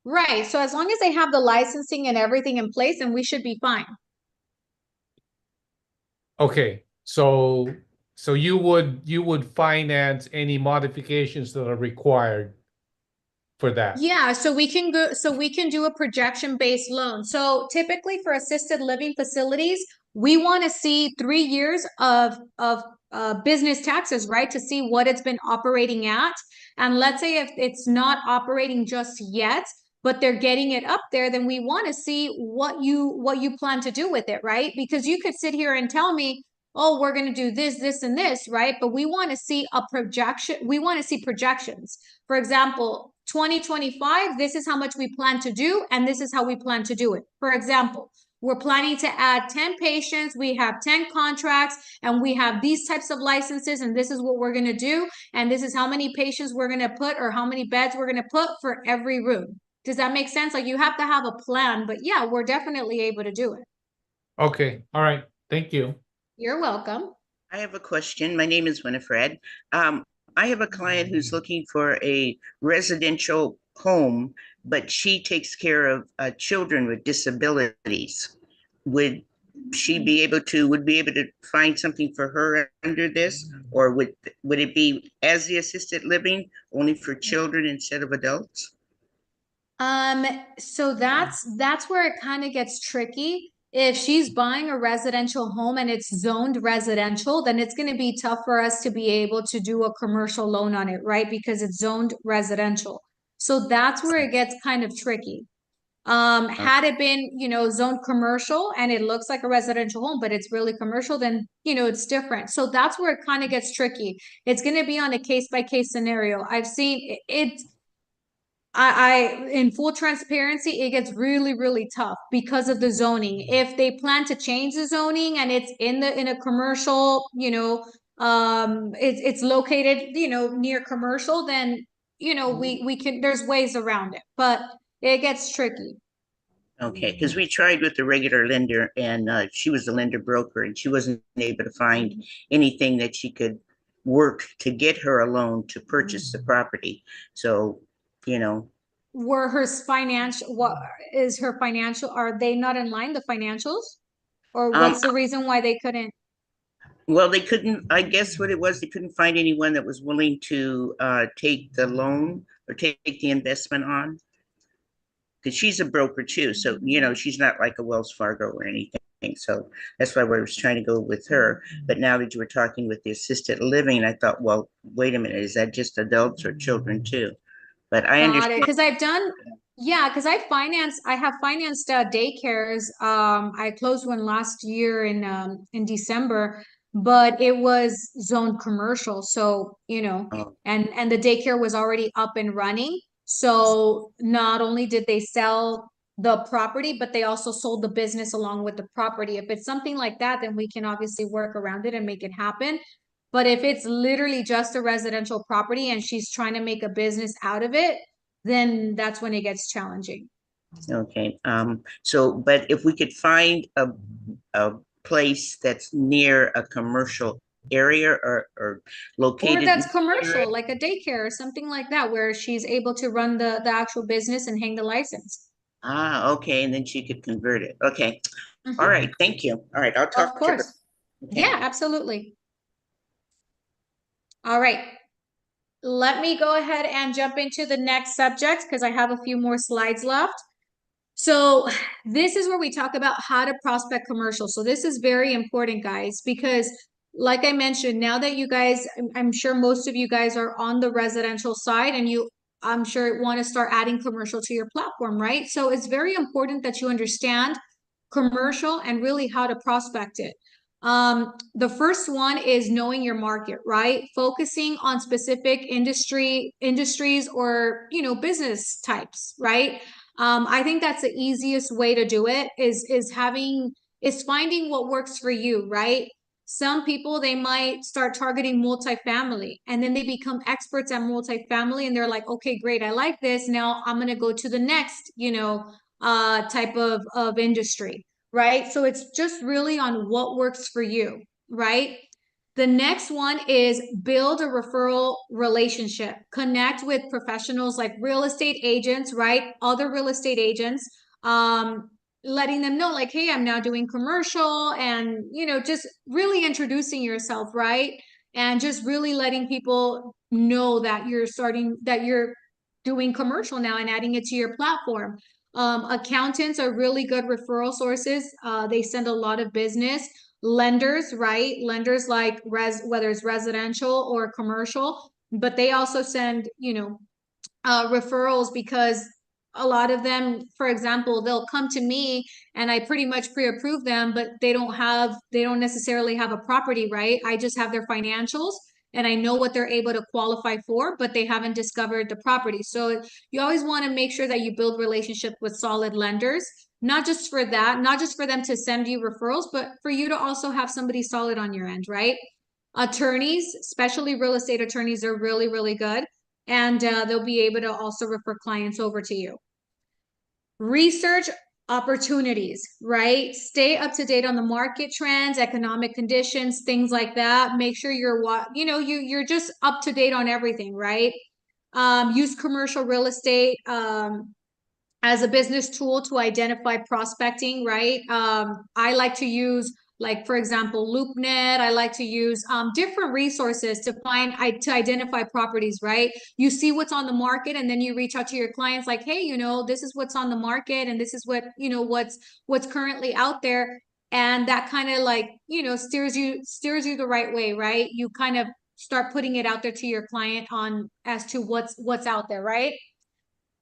[SPEAKER 6] Right. So as long as they have the licensing and everything in place, then we should be fine.
[SPEAKER 9] Okay, so you would finance any modifications that are required for that.
[SPEAKER 6] Yeah, so we can do a projection-based loan. So typically for assisted living facilities, we want to see 3 years of business taxes, right? To see what it's been operating at. And let's say if it's not operating just yet, but they're getting it up there, then we want to see what you plan to do with it, right? Because you could sit here and tell me, oh, we're going to do this, this, and this, right? But we want to see a projection. We want to see projections. For example, 2025, this is how much we plan to do, and this is how we plan to do it. For example, we're planning to add 10 patients, we have 10 contracts, and we have these types of licenses, and this is what we're going to do, and this is how many patients we're going to put or how many beds we're going to put for every room. Does that make sense? Like, you have to have a plan, but yeah, we're definitely able to do it.
[SPEAKER 9] Okay, all right, thank you.
[SPEAKER 6] You're welcome.
[SPEAKER 12] I have a question. My name is Winifred. I have a client who's looking for a residential home, but she takes care of children with disabilities. Would be able to find something for her under this, or would it be as the assisted living only for children instead of adults?
[SPEAKER 6] So that's where it kind of gets tricky. If she's buying a residential home and it's zoned residential, then it's going to be tough for us to be able to do a commercial loan on it, right? Because it's zoned residential. So that's where it gets kind of tricky. Had it been, you know, zoned commercial and it looks like a residential home, but it's really commercial, then, you know, it's different. So that's where it kind of gets tricky. It's going to be on a case by case scenario. I've seen it. In full transparency, it gets really, really tough because of the zoning. If they plan to change the zoning and it's in a commercial, you know, it's located, you know, near commercial, then, you know, we can, there's ways around it, but it gets tricky.
[SPEAKER 12] Okay, because we tried with the regular lender, and she was the lender broker, and she wasn't able to find anything that she could work to get her a loan to purchase the property. So, you know.
[SPEAKER 6] Were her financial, what is her financial, are they not in line, the financials? Or what's the reason why they couldn't?
[SPEAKER 12] Well, they couldn't, I guess what it was, they couldn't find anyone that was willing to take the loan or take the investment on. Because she's a broker too, so, you know, she's not like a Wells Fargo or anything. So that's why I was trying to go with her. But now that you were talking with the assisted living, I thought, well, wait a minute, is that just adults or children too? But I understand.
[SPEAKER 6] Because I've done, yeah, because I have financed daycares. I closed one last year in December, but it was zoned commercial. So, you know, and the daycare was already up and running. So not only did they sell the property, but they also sold the business along with the property. If it's something like that, then we can obviously work around it and make it happen. But if it's literally just a residential property and she's trying to make a business out of it, then that's when it gets challenging.
[SPEAKER 12] Okay. So, but if we could find a place that's near a commercial area or located.
[SPEAKER 6] Or that's commercial, like a daycare or something like that, where she's able to run the actual business and hang the license.
[SPEAKER 12] Ah, okay. And then she could convert it. Okay. All right. Thank you. All right. I'll talk
[SPEAKER 6] Of course.
[SPEAKER 12] to her. Okay.
[SPEAKER 6] Yeah, absolutely. All right. Let me go ahead and jump into the next subject because I have a few more slides left. So this is where we talk about how to prospect commercial. So this is very important, guys, because like I mentioned, now that you guys, I'm sure most of you guys are on the residential side and you, I'm sure, want to start adding commercial to your platform, right? So it's very important that you understand commercial and really how to prospect it. The first one is knowing your market, right? Focusing on specific industries or, you know, business types, right? I think that's the easiest way to do it is finding what works for you, right? Some people, they might start targeting multifamily and then they become experts at multifamily and they're like, okay, great, I like this. Now I'm going to go to the next, you know, type of industry, right? So it's just really on what works for you, right? The next one is build a referral relationship. Connect with professionals like real estate agents, right? Other real estate agents, letting them know like, hey, I'm now doing commercial, and, you know, just really introducing yourself, right? And just really letting people know that you're doing commercial now and adding it to your platform. Accountants are really good referral sources. They send a lot of business. Lenders, right? Lenders like whether it's residential or commercial, but they also send, you know, referrals because a lot of them, for example, they'll come to me and I pretty much pre-approve them, but they don't necessarily have a property, right? I just have their financials and I know what they're able to qualify for, but they haven't discovered the property. So you always want to make sure that you build relationship with solid lenders. not just for that, not just for them to send you referrals, but for you to also have somebody solid on your end, right? Attorneys, especially real estate attorneys, are really, really good. And they'll be able to also refer clients over to you. Research opportunities, right? Stay up to date on the market trends, economic conditions, things like that. Make sure you're just up to date on everything, right? Use commercial real estate as a business tool to identify prospecting, right? I like to use, like, for example, LoopNet. I like to use different resources to identify properties, right? You see what's on the market, and then you reach out to your clients like, hey, this is what's on the market, and this is what's currently out there. And that kind of like, steers you the right way, right? You kind of start putting it out there to your client on as to what's out there, right?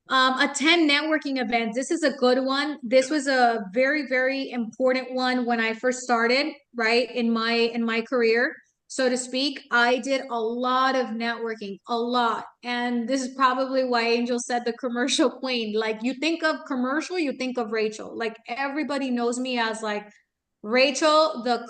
[SPEAKER 6] Attend networking events. This is a good one. This was a very, very important one when I first started, right? In my career, so to speak. I did a lot of networking, a lot. And this is probably why Angel said the commercial queen. Like, you think of commercial, you think of Rachel. Like, everybody knows me as like Rachel, the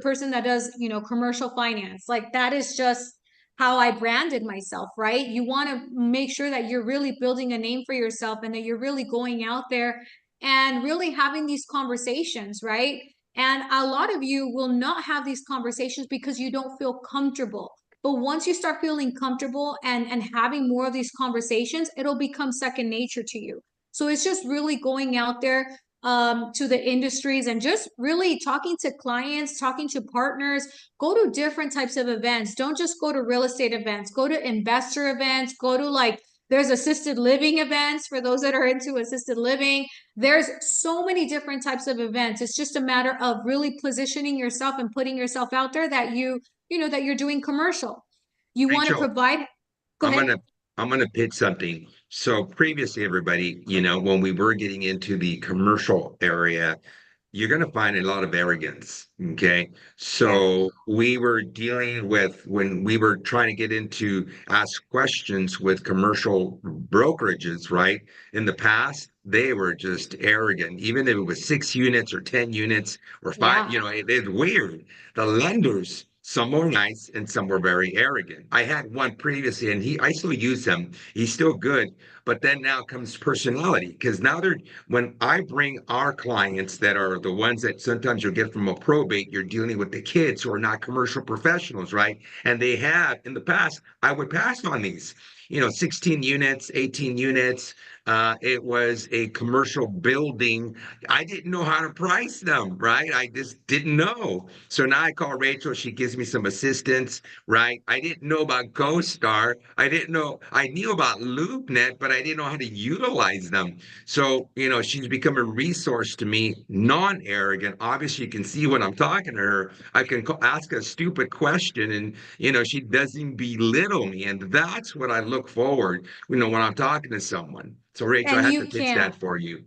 [SPEAKER 6] person that does, commercial finance. Like, that is just how I branded myself, right? You want to make sure that you're really building a name for yourself and that you're really going out there and really having these conversations, right? And a lot of you will not have these conversations because you don't feel comfortable. But once you start feeling comfortable and having more of these conversations, it'll become second nature to you. So it's just really going out there to the industries and just really talking to clients, talking to partners. Go to different types of events. Don't just go to real estate events. Go to investor events. Go to there's assisted living events for those that are into assisted living. There's so many different types of events. It's just a matter of really positioning yourself and putting yourself out there that that you're doing commercial. You want to
[SPEAKER 2] Rachel,
[SPEAKER 6] provide. Go ahead.
[SPEAKER 2] I'm gonna pitch something. So previously, everybody, when we were getting into the commercial area, you're gonna find a lot of arrogance. Okay. So we were dealing with when we were trying to get into ask questions with commercial brokerages, right? In the past, they were just arrogant, even if it was 6 units or 10 units or five, it's weird. The lenders, some were nice and some were very arrogant. I had one previously and I still use him. He's still good. But then now comes personality because now when I bring our clients that are the ones that sometimes you'll get from a probate, you're dealing with the kids who are not commercial professionals, right? And they have in the past, I would pass on these, 16 units, 18 units. It was a commercial building. I didn't know how to price them, right? I just didn't know. So now I call Rachel. She gives me some assistance, right? I didn't know about CoStar. I knew about LoopNet, but I didn't know how to utilize them. So, she's become a resource to me, non-arrogant. Obviously, you can see when I'm talking to her, I can ask a stupid question and, she doesn't belittle me. And that's what I look forward, when I'm talking to someone. So Rachel, I have to pitch that for you.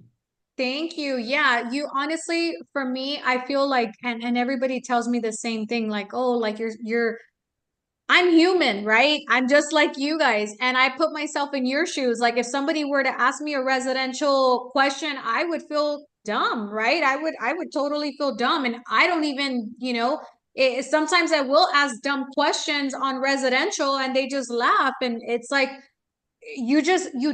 [SPEAKER 6] Thank you. Yeah, you honestly, for me, I feel like, and everybody tells me the same thing, like, oh, like I'm human, right? I'm just like you guys. And I put myself in your shoes. Like, if somebody were to ask me a residential question, I would feel dumb, right? I would totally feel dumb. And I don't even, sometimes I will ask dumb questions on residential and they just laugh. And it's like, you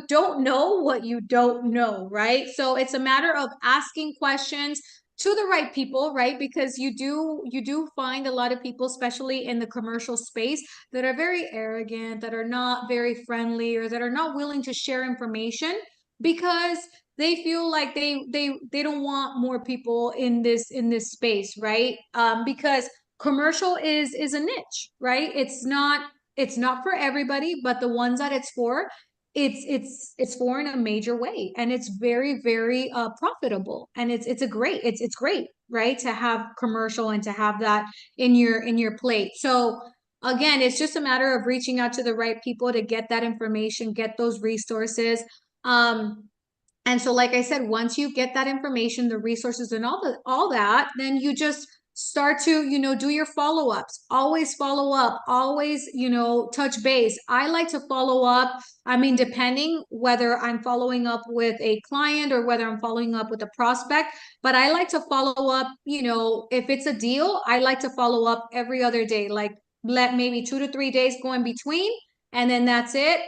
[SPEAKER 6] don't know what you don't know, right? So it's a matter of asking questions to the right people, right? Because you do find a lot of people, especially in the commercial space, that are very arrogant, that are not very friendly, or that are not willing to share information because they feel like they don't want more people in this space, right? Because commercial is a niche, right? It's not for everybody, but the ones that it's for in a major way, and it's very, very profitable, and it's great, right, to have commercial and to have that in your plate. So again, it's just a matter of reaching out to the right people to get that information, get those resources. And so, like I said, once you get that information, the resources and all that, then you just start to, you know, do your follow-ups. Always follow up, always, you know, touch base. I like to follow up. I mean, depending whether I'm following up with a client or whether I'm following up with a prospect, but I like to follow up, you know, if it's a deal, I like to follow up every other day, like let maybe 2 to 3 days go in between, and then that's it.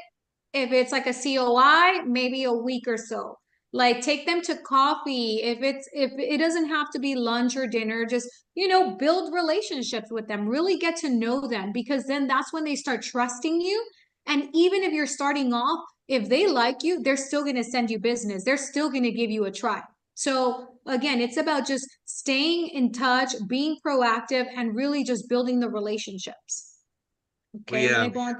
[SPEAKER 6] If it's like a COI, maybe a week or so. Like take them to coffee. If it doesn't have to be lunch or dinner, just, you know, build relationships with them, really get to know them, because then that's when they start trusting you. And even if you're starting off, if they like you, they're still going to send you business. They're still going to give you a try. So again, it's about just staying in touch, being proactive, and really just building the relationships. Okay, I'm gonna go on.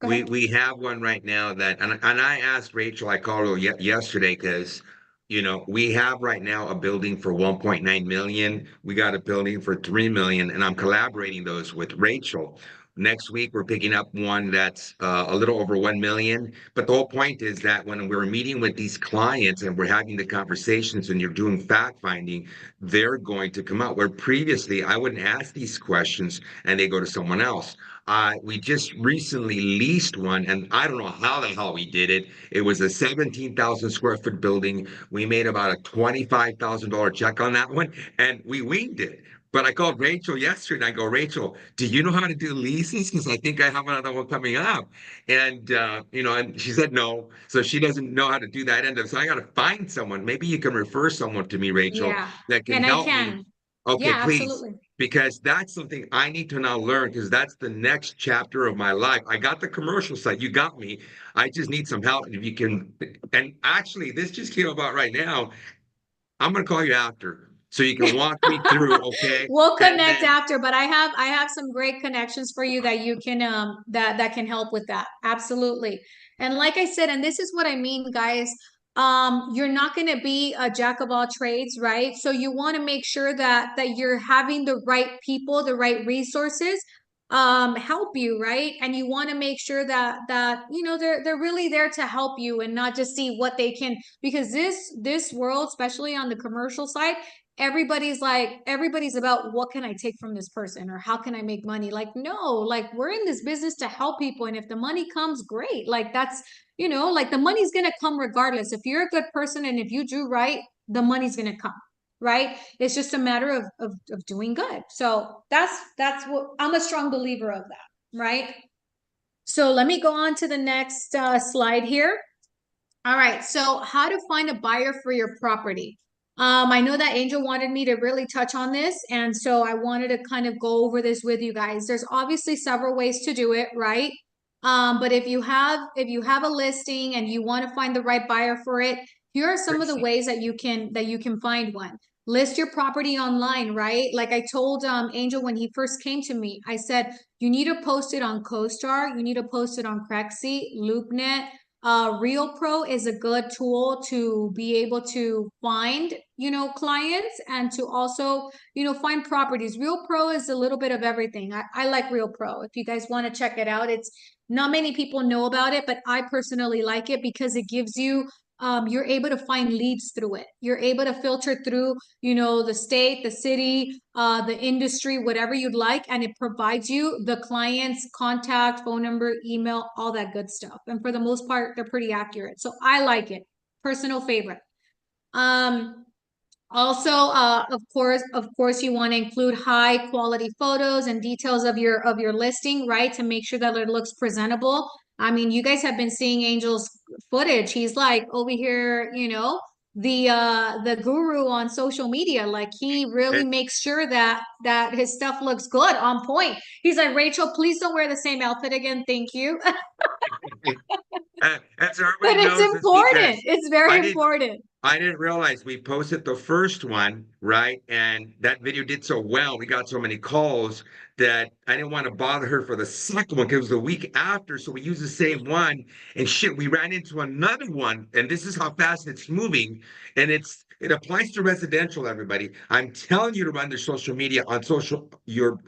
[SPEAKER 6] Go ahead.
[SPEAKER 2] We have one right now that, and I asked Rachel, I called her yesterday because, you know, we have right now a building for 1.9 million. We got a building for 3 million, and I'm collaborating those with Rachel. Next week, we're picking up one that's a little over 1 million. But the whole point is that when we're meeting with these clients and we're having the conversations and you're doing fact finding, they're going to come out. Where previously I wouldn't ask these questions and they go to someone else. We just recently leased one, and I don't know how the hell we did it. It was a 17,000 square foot building. We made about a $25,000 check on that one, and we winged it. But I called Rachel yesterday, and I go, Rachel, do you know how to do leases? Because I think I have another one coming up. And you know, and she said no, so she doesn't know how to do that end of. So I got to find someone. Maybe you can refer someone to me, Rachel,
[SPEAKER 6] Yeah,
[SPEAKER 2] that can
[SPEAKER 6] and I
[SPEAKER 2] help me.
[SPEAKER 6] can.
[SPEAKER 2] Okay,
[SPEAKER 6] Yeah,
[SPEAKER 2] please.
[SPEAKER 6] absolutely.
[SPEAKER 2] Because that's something I need to now learn, because that's the next chapter of my life. I got the commercial side, you got me. I just need some help. And if you can, and actually, this just came about right now. I'm gonna call you after so you can walk me through, okay?
[SPEAKER 6] We'll
[SPEAKER 2] And
[SPEAKER 6] connect
[SPEAKER 2] then,
[SPEAKER 6] after, but I have some great connections for you that you can that can help with that. Absolutely. And like I said, and this is what I mean, guys, you're not going to be a jack of all trades, right? So you want to make sure that you're having the right people, the right resources help you, right? And you want to make sure that you know they're really there to help you and not just see what they can, because this world, especially on the commercial side, everybody's about what can I take from this person or how can I make money. Like, no, like we're in this business to help people, and if the money comes, great. Like that's, you know, like the money's gonna come regardless. If you're a good person and if you do right, the money's gonna come, right? It's just a matter of doing good. So that's what I'm a strong believer of that, right? So let me go on to the next slide here. All right, so how to find a buyer for your property. I know that Angel wanted me to really touch on this, and so I wanted to kind of go over this with you guys. There's obviously several ways to do it, right? But if you have a listing and you want to find the right buyer for it, here are some of the ways that you can find one. List your property online, right? Like I told Angel when he first came to me, I said you need to post it on CoStar, you need to post it on Crexi, LoopNet. RealPro is a good tool to be able to find, you know, clients and to also, you know, find properties. RealPro is a little bit of everything. I like RealPro. If you guys want to check it out, it's not many people know about it, but I personally like it because it gives you you're able to find leads through it. You're able to filter through, you know, the state, the city, the industry, whatever you'd like, and it provides you the client's contact, phone number, email, all that good stuff. And for the most part, they're pretty accurate. So I like it. Personal favorite. Also, of course, you want to include high quality photos and details of your listing, right? To make sure that it looks presentable. I mean, you guys have been seeing Angel's footage. He's like over here, you know, the guru on social media. Like he really makes sure that his stuff looks good, on point. He's like, Rachel, please don't wear the same outfit again. Thank you.
[SPEAKER 2] and so
[SPEAKER 6] But
[SPEAKER 2] everybody
[SPEAKER 6] it's
[SPEAKER 2] knows this
[SPEAKER 6] important.
[SPEAKER 2] because
[SPEAKER 6] It's very
[SPEAKER 2] I didn't
[SPEAKER 6] important.
[SPEAKER 2] I didn't realize we posted the first one, right? And that video did so well. We got so many calls that I didn't want to bother her for the second one because it was the week after. So we used the same one. And shit, we ran into another one. And this is how fast it's moving. And it applies to residential, everybody. I'm telling you to run their social media on your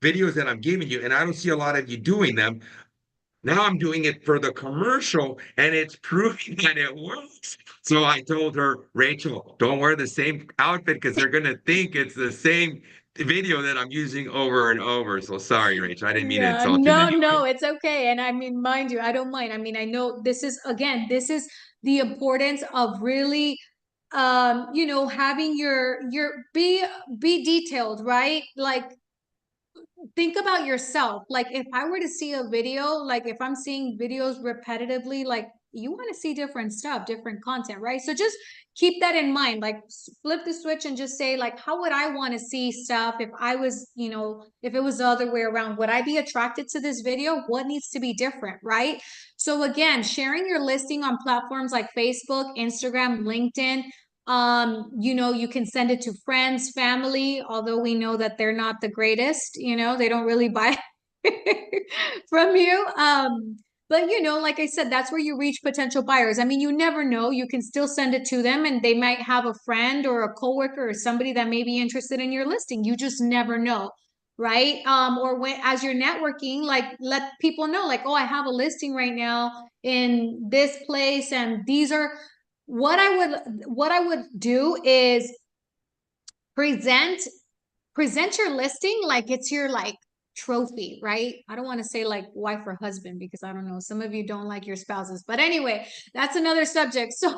[SPEAKER 2] videos that I'm giving you. And I don't see a lot of you doing them. Now I'm doing it for the commercial and it's proving that it works. So I told her, Rachel, don't wear the same outfit because they're going to think it's the same video that I'm using over and over. So sorry, Rach. I didn't mean to
[SPEAKER 6] Yeah,
[SPEAKER 2] insult you in
[SPEAKER 6] no,
[SPEAKER 2] any
[SPEAKER 6] no,
[SPEAKER 2] way.
[SPEAKER 6] it's okay. And I mean, mind you, I don't mind. I mean, I know this is, again, this is the importance of really you know, having your be detailed, right? Like, think about yourself. Like, if I were to see a video, like if I'm seeing videos repetitively, like, you want to see different stuff, different content, right? So just keep that in mind. Like, flip the switch and just say, like, how would I want to see stuff if I was, you know, if it was the other way around? Would I be attracted to this video? What needs to be different, right? So again, sharing your listing on platforms like Facebook, Instagram, LinkedIn, you know, you can send it to friends, family, although we know that they're not the greatest, you know, they don't really buy from you. But you know, like I said, that's where you reach potential buyers. I mean, you never know. You can still send it to them and they might have a friend or a coworker or somebody that may be interested in your listing. You just never know, right? Or when, as you're networking, like, let people know, like, oh, I have a listing right now in this place, and these are what I would do is present your listing like it's your, like, trophy, right? I don't want to say like wife or husband, because I don't know, some of you don't like your spouses, but anyway, that's another subject. So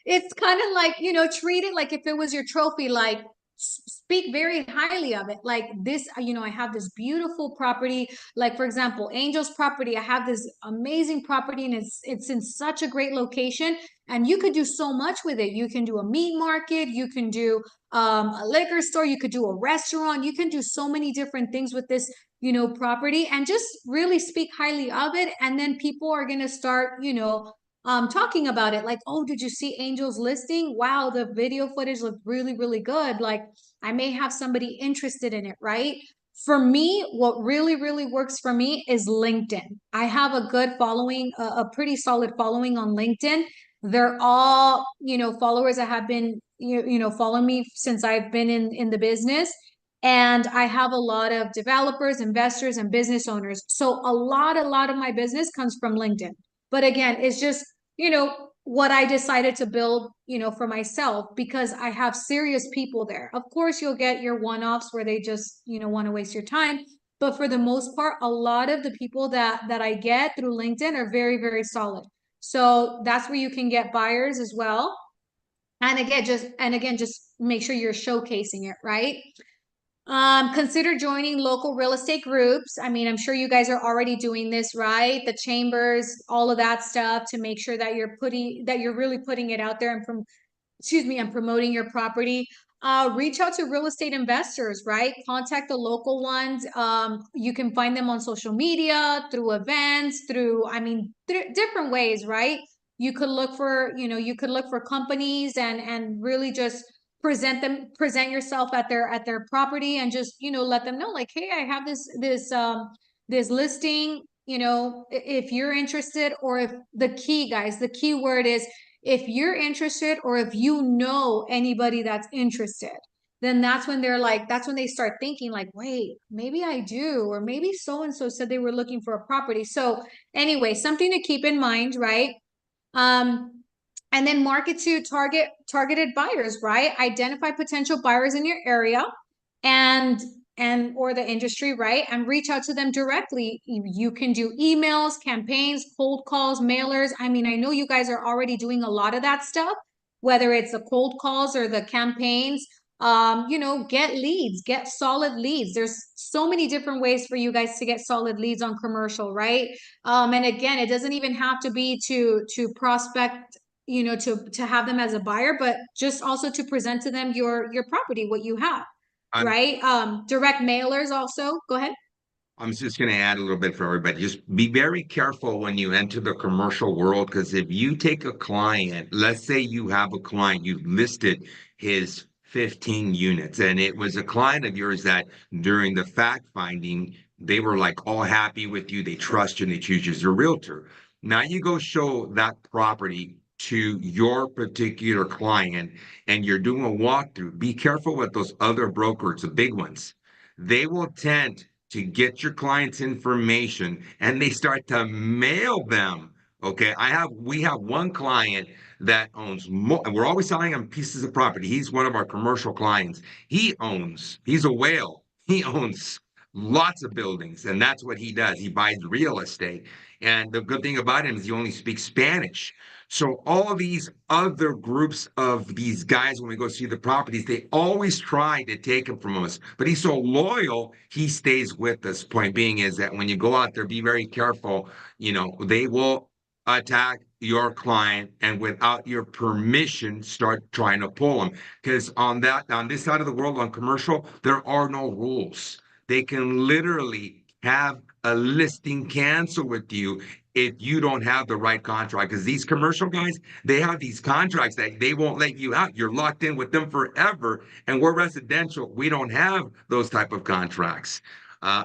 [SPEAKER 6] it's kind of like, you know, treat it like if it was your trophy, like speak very highly of it. Like, this, you know, I have this beautiful property, like for example, Angel's property. I have this amazing property and it's in such a great location, and you could do so much with it. You can do a meat market, you can do a liquor store, you could do a restaurant, you can do so many different things with this, you know, property, and just really speak highly of it. And then people are going to start, you know, talking about it, like, oh, did you see Angel's listing? Wow, the video footage looked really, really good. Like, I may have somebody interested in it, right? For me, what really, really works for me is LinkedIn. I have a good following, a pretty solid following on LinkedIn. They're all, you know, followers that have been, you know, following me since I've been in the business. And I have a lot of developers, investors, and business owners. So a lot of my business comes from LinkedIn. But again, it's just, you know, what I decided to build, you know, for myself, because I have serious people there. Of course, you'll get your one-offs where they just, you know, want to waste your time. But for the most part, a lot of the people that I get through LinkedIn are very, very solid. So that's where you can get buyers as well. And again, just make sure you're showcasing it, right? Consider joining local real estate groups. I mean, I'm sure you guys are already doing this, right? The chambers, all of that stuff, to make sure that you're really putting it out there and and promoting your property. Reach out to real estate investors, right? Contact the local ones. You can find them on social media, through events, through, I mean, different ways, right? You could look for, you know, you could look for companies and really just present yourself at their property, and just, you know, let them know, like, hey, I have this listing, you know, if you're interested. Or if the key, guys, the key word is, if you're interested, or if you know anybody that's interested, then that's when they start thinking, like, wait, maybe I do, or maybe so and so said they were looking for a property. So anyway, something to keep in mind, right? And then market to targeted buyers, right? Identify potential buyers in your area and or the industry, right? And reach out to them directly. You can do emails, campaigns, cold calls, mailers. I mean, I know you guys are already doing a lot of that stuff, whether it's the cold calls or the campaigns. You know, get leads, get solid leads. There's so many different ways for you guys to get solid leads on commercial, right? And again, it doesn't even have to be to prospect, you know, to have them as a buyer, but just also to present to them your property, what you have,
[SPEAKER 2] I'm,
[SPEAKER 6] right? Direct mailers also. Go ahead.
[SPEAKER 2] I'm just going to add a little bit for everybody. Just be very careful when you enter the commercial world, because if you take a client, let's say you have a client, you've listed his 15 units, and it was a client of yours that during the fact finding, they were like all happy with you, they trust you, and they choose you as a realtor. Now you go show that property to your particular client and you're doing a walkthrough. Be careful with those other brokers, the big ones. They will tend to get your client's information and they start to mail them Okay, we have one client that owns more, and we're always selling him pieces of property. He's one of our commercial clients. He's a whale. He owns lots of buildings, and that's what he does. He buys real estate. And the good thing about him is he only speaks Spanish. So all these other groups of these guys, when we go see the properties, they always try to take him from us. But he's so loyal, he stays with us. Point being is that when you go out there, be very careful. You know, they will attack your client and without your permission start trying to pull them, because on this side of the world, on commercial, there are no rules. They can literally have a listing cancel with you if you don't have the right contract, because these commercial guys, they have these contracts that they won't let you out. You're locked in with them forever, and we're residential. We don't have those type of contracts.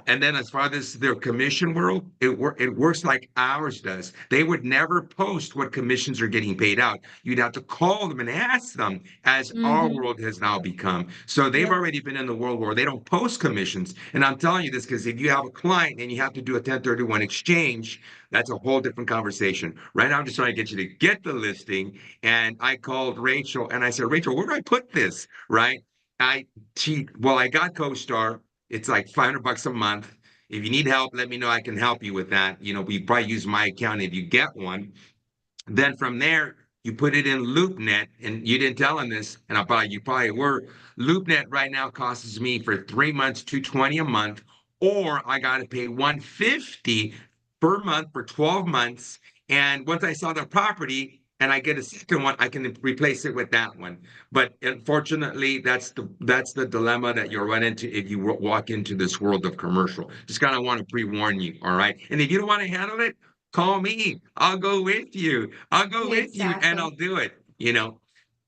[SPEAKER 2] And then as far as their commission world, it works like ours does. They would never post what commissions are getting paid out. You'd have to call them and ask them, as our world has now become. So they've already been in the world where they don't post commissions. And I'm telling you this because if you have a client and you have to do a 1031 exchange, that's a whole different conversation. Right now, I'm just trying to get you to get the listing. And I called Rachel and I said, Rachel, where do I put this? Right? I got CoStar. It's like $500 a month. If you need help, let me know. I can help you with that. You know, we probably use my account if you get one. Then from there, you put it in LoopNet, and you didn't tell him this, and you probably were. LoopNet right now costs me for 3 months $220 a month, or I got to pay $150 per month for 12 months. And once I sell the property and I get a second one, I can replace it with that one. But unfortunately, that's the dilemma that you'll run into if you walk into this world of commercial. Just kind of want to pre-warn you, all right? And if you don't want to handle it, call me. I'll go with you. I'll go with you and I'll do it. You know,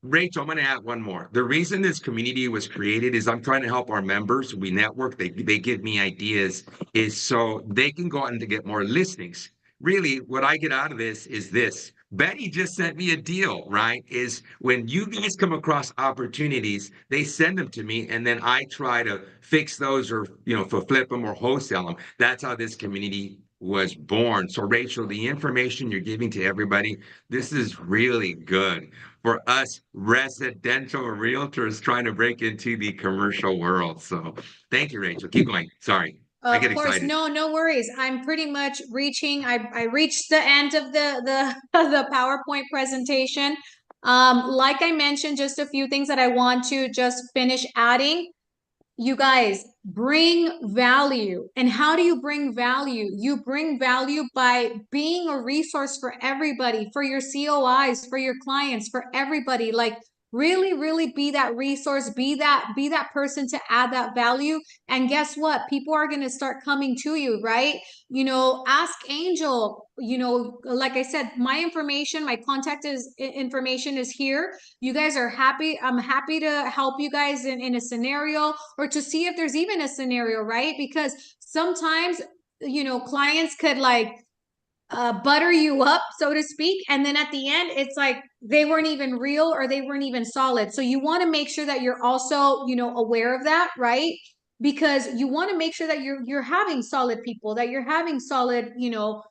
[SPEAKER 2] Rachel, I'm going to add one more. The reason this community was created is I'm trying to help our members. We network. They give me ideas, is so they can go out and to get more listings. Really, what I get out of this is this. Betty just sent me a deal, right? Is when you guys come across opportunities, they send them to me, and then I try to fix those or, you know, flip them or wholesale them. That's how this community was born. So, Rachel, the information you're giving to everybody, this is really good for us residential realtors trying to break into the commercial world. So, thank you, Rachel. Keep going. Sorry. I get
[SPEAKER 6] Of course,
[SPEAKER 2] excited.
[SPEAKER 6] no worries. I'm pretty much reaching. I reached the end of the the PowerPoint presentation. Like I mentioned, just a few things that I want to just finish adding. You guys bring value. And how do you bring value? You bring value by being a resource for everybody, for your COIs, for your clients, for everybody. Like really be that resource, be that person to add that value. And guess what? People are going to start coming to you, right? You know, ask Angel, you know, like I said, my information, my contact information is here. You guys are happy. I'm happy to help you guys in a scenario, or to see if there's even a scenario, right? Because sometimes, you know, clients could like butter you up, so to speak, and then at the end it's like they weren't even real or they weren't even solid. So you want to make sure that you're also, you know, aware of that, right? Because you want to make sure that you're having solid people, that you're having solid, you know,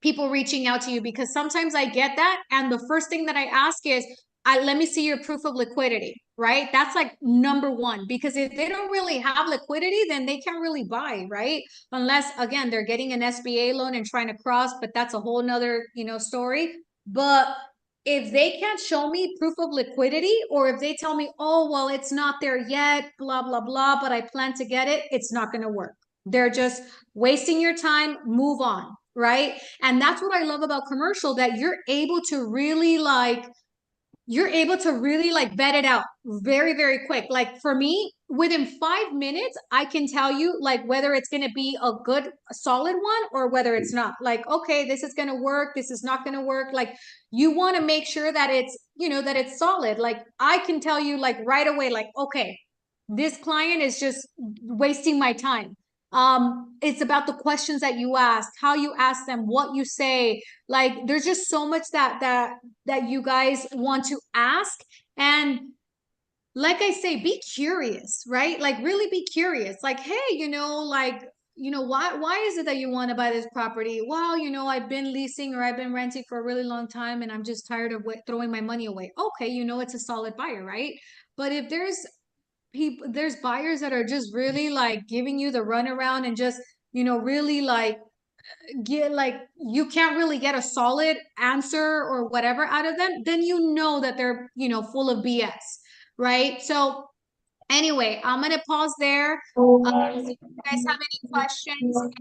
[SPEAKER 6] people reaching out to you. Because sometimes I get that, and the first thing that I ask is, let me see your proof of liquidity, right? That's like number one, because if they don't really have liquidity, then they can't really buy, right? Unless, again, they're getting an SBA loan and trying to cross, but that's a whole nother, you know, story. But if they can't show me proof of liquidity, or if they tell me, oh, well, it's not there yet, blah, blah, blah, but I plan to get it, it's not going to work. They're just wasting your time. Move on, right? And that's what I love about commercial, that you're able to really vet it out very quick. Like for me, within 5 minutes, I can tell you like whether it's going to be a good solid one or whether it's not. Like, okay, this is going to work, this is not going to work. Like, you want to make sure that it's, you know, that it's solid. Like, I can tell you like right away, like, okay, this client is just wasting my time. It's about the questions that you ask, how you ask them, what you say. Like, there's just so much that you guys want to ask. And like I say, be curious, right? Like, really be curious. Like, hey, you know, like, why is it that you want to buy this property? Well, I've been leasing or I've been renting for a really long time and I'm just tired of throwing my money away. Okay, it's a solid buyer, right? But if there's buyers that are just really like giving you the runaround and just, really like you can't really get a solid answer or whatever out of them, then that they're, full of BS, right? So anyway, I'm gonna pause there. If you guys have any questions, and,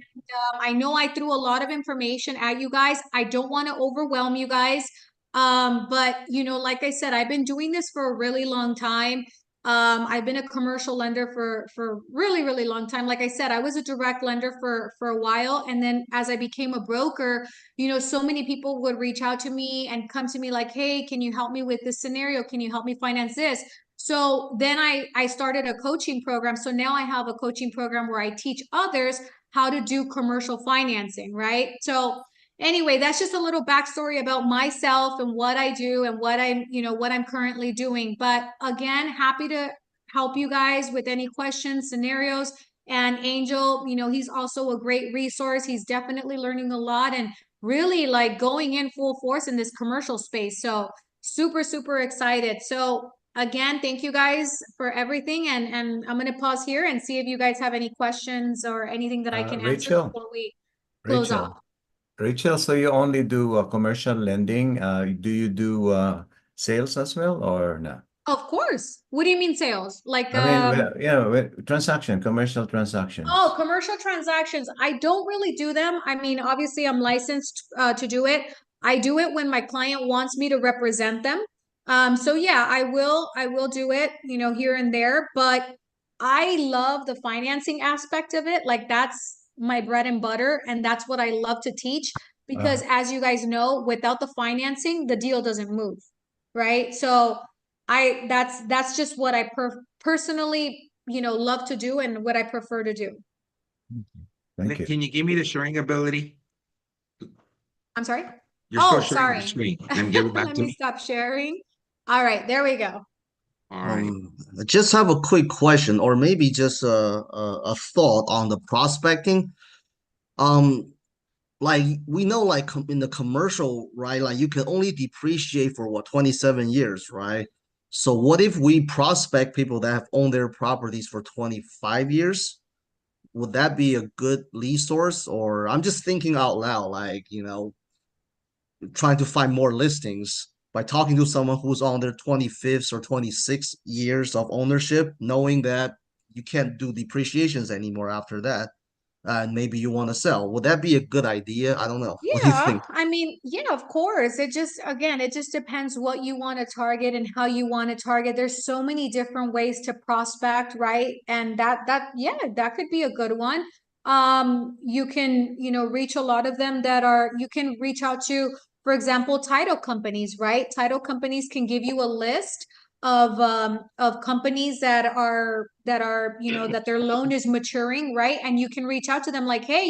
[SPEAKER 6] I know I threw a lot of information at you guys. I don't want to overwhelm you guys. But like I said, I've been doing this for a really long time. I've been a commercial lender for really, really long time. Like I said, I was a direct lender for a while. And then as I became a broker, so many people would reach out to me and come to me like, hey, can you help me with this scenario? Can you help me finance this? So then I started a coaching program. So now I have a coaching program where I teach others how to do commercial financing, right? So anyway, that's just a little backstory about myself and what I do and what I'm currently doing. But again, happy to help you guys with any questions, scenarios. And Angel, he's also a great resource. He's definitely learning a lot and really like going in full force in this commercial space. So super, super excited. So again, thank you guys for everything. And I'm going to pause here and see if you guys have any questions or anything that I can answer
[SPEAKER 13] Rachel,
[SPEAKER 6] before we close off.
[SPEAKER 13] Rachel, so you only do commercial lending. Do you do sales as well or not?
[SPEAKER 6] Of course. What do you mean sales? Like,
[SPEAKER 13] commercial transactions.
[SPEAKER 6] Oh, commercial transactions. I don't really do them. I mean, obviously I'm licensed to do it. I do it when my client wants me to represent them. So yeah, I will do it, here and there, but I love the financing aspect of it. Like that's my bread and butter. And that's what I love to teach because as you guys know, without the financing, the deal doesn't move. Right. So that's just what I personally, love to do and what I prefer to do.
[SPEAKER 13] Thank you.
[SPEAKER 2] Can you give me the sharing ability?
[SPEAKER 6] I'm sorry.
[SPEAKER 2] You're still sharing the screen and give it back
[SPEAKER 6] Let
[SPEAKER 2] to
[SPEAKER 6] me
[SPEAKER 2] me.
[SPEAKER 6] stop sharing. All right, there we go.
[SPEAKER 2] All right.
[SPEAKER 5] I just have a quick question, or maybe just a thought on the prospecting. Like we know, like in the commercial, right? Like you can only depreciate for what 27 years, right? So what if we prospect people that have owned their properties for 25 years? Would that be a good lead source? Or I'm just thinking out loud, like, trying to find more listings by talking to someone who's on their 25th or 26 years of ownership, knowing that you can't do depreciations anymore after that. And maybe you want to sell. Would that be a good idea? I don't know. What do you think?
[SPEAKER 6] I mean, of course. It just depends what you want to target and how you want to target. There's so many different ways to prospect, right? And that could be a good one. You can, reach a lot of them you can reach out to, for example, title companies, right? Title companies can give you a list of companies that are that their loan is maturing, right? And you can reach out to them like, hey,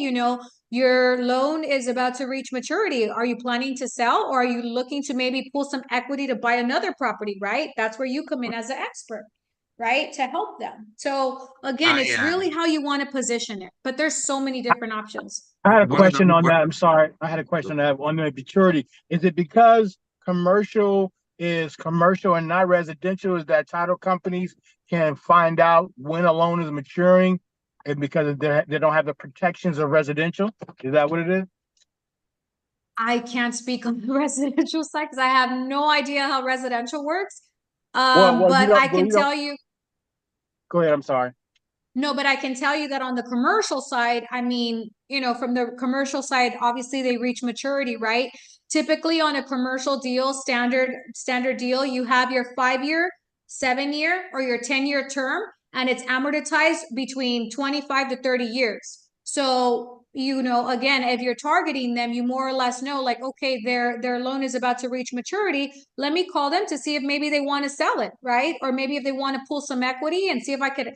[SPEAKER 6] your loan is about to reach maturity. Are you planning to sell, or are you looking to maybe pull some equity to buy another property, right? That's where you come in as an expert, right? To help them. So again, it's really how you want to position it, but there's so many different options.
[SPEAKER 4] I had a question on that. I'm sorry. I had a question on that on the maturity. Is it because commercial is commercial and not residential? Is that title companies can find out when a loan is maturing, and because they don't have the protections of residential? Is that what it is?
[SPEAKER 6] I can't speak on the residential side because I have no idea how residential works. But I can tell you.
[SPEAKER 4] Go ahead. I'm sorry.
[SPEAKER 6] No, but I can tell you that on the commercial side, I mean, from the commercial side, obviously they reach maturity, right? Typically on a commercial deal, standard deal, you have your 5-year, 7-year, or your 10-year term, and it's amortized between 25 to 30 years. So, again, if you're targeting them, you more or less know, like, okay, their loan is about to reach maturity. Let me call them to see if maybe they want to sell it, right? Or maybe if they want to pull some equity and see if I could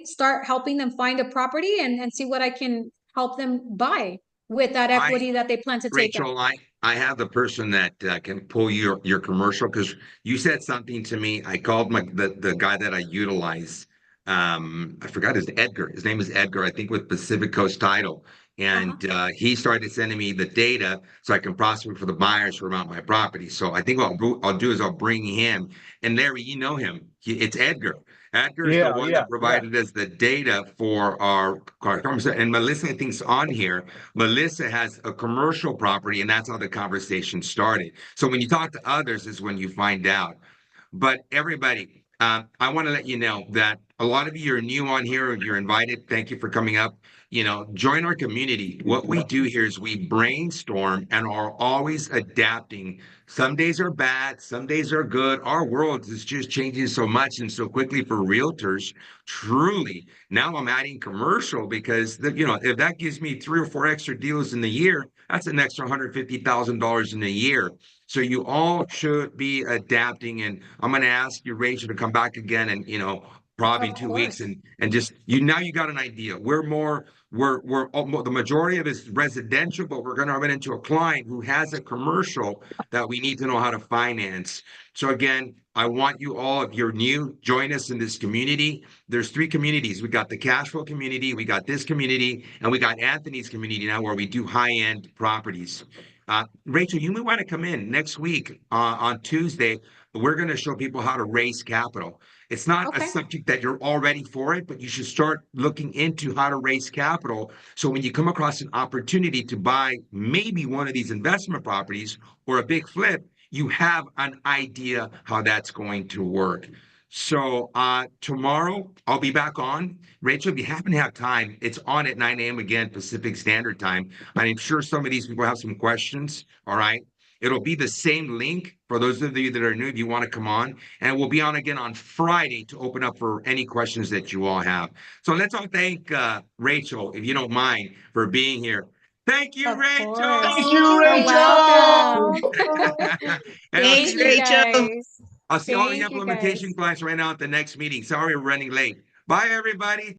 [SPEAKER 6] start helping them find a property and see what I can help them buy with that equity that they plan to take.
[SPEAKER 2] Rachel, I have the person that can pull your commercial, because you said something to me. I called the guy that I utilize I forgot his name is Edgar, I think with Pacific Coast Title. And he started sending me the data so I can prosecute for the buyers who are on my property. So I think what I'll do is I'll bring him. And Larry, you know him. It's Edgar. Edgar is the one that provided us the data for our conversation. And Melissa, I think's on here. Melissa has a commercial property, and that's how the conversation started. So when you talk to others is when you find out. But everybody, I want to let you know that a lot of you are new on here. You're invited. Thank you for coming up. You know, join our community. What we do here is we brainstorm and are always adapting. Some days are bad, some days are good. Our world is just changing so much and so quickly for realtors. Truly, now I'm adding commercial because if that gives me 3 or 4 extra deals in the year, that's an extra $150,000 in a year. So you all should be adapting, and I'm going to ask you, Rachel, to come back again and probably 2 weeks and just you got an idea. We're the majority of it is residential, but we're going to run into a client who has a commercial that we need to know how to finance. So again, I want you all, if you're new, join us in this community. There's 3 communities. We got the cash flow community, we got this community, and we got Anthony's community now where we do high-end properties. Rachel, you may want to come in next week on Tuesday. We're going to show people how to raise capital. It's not a subject that you're already for it, but you should start looking into how to raise capital. So when you come across an opportunity to buy maybe one of these investment properties or a big flip, you have an idea how that's going to work. So tomorrow I'll be back on. Rachel, if you happen to have time, it's on at 9 a.m. again, Pacific Standard Time. I'm sure some of these people have some questions. All right. It'll be the same link for those of you that are new, if you want to come on. And we'll be on again on Friday to open up for any questions that you all have. So let's all thank Rachel, if you don't mind, for being here. Thank you, Rachel.
[SPEAKER 4] Thank you, Rachel.
[SPEAKER 12] Thanks, Rachel.
[SPEAKER 2] I'll see all the implementation clients right now at the next meeting. Sorry we're running late. Bye, everybody.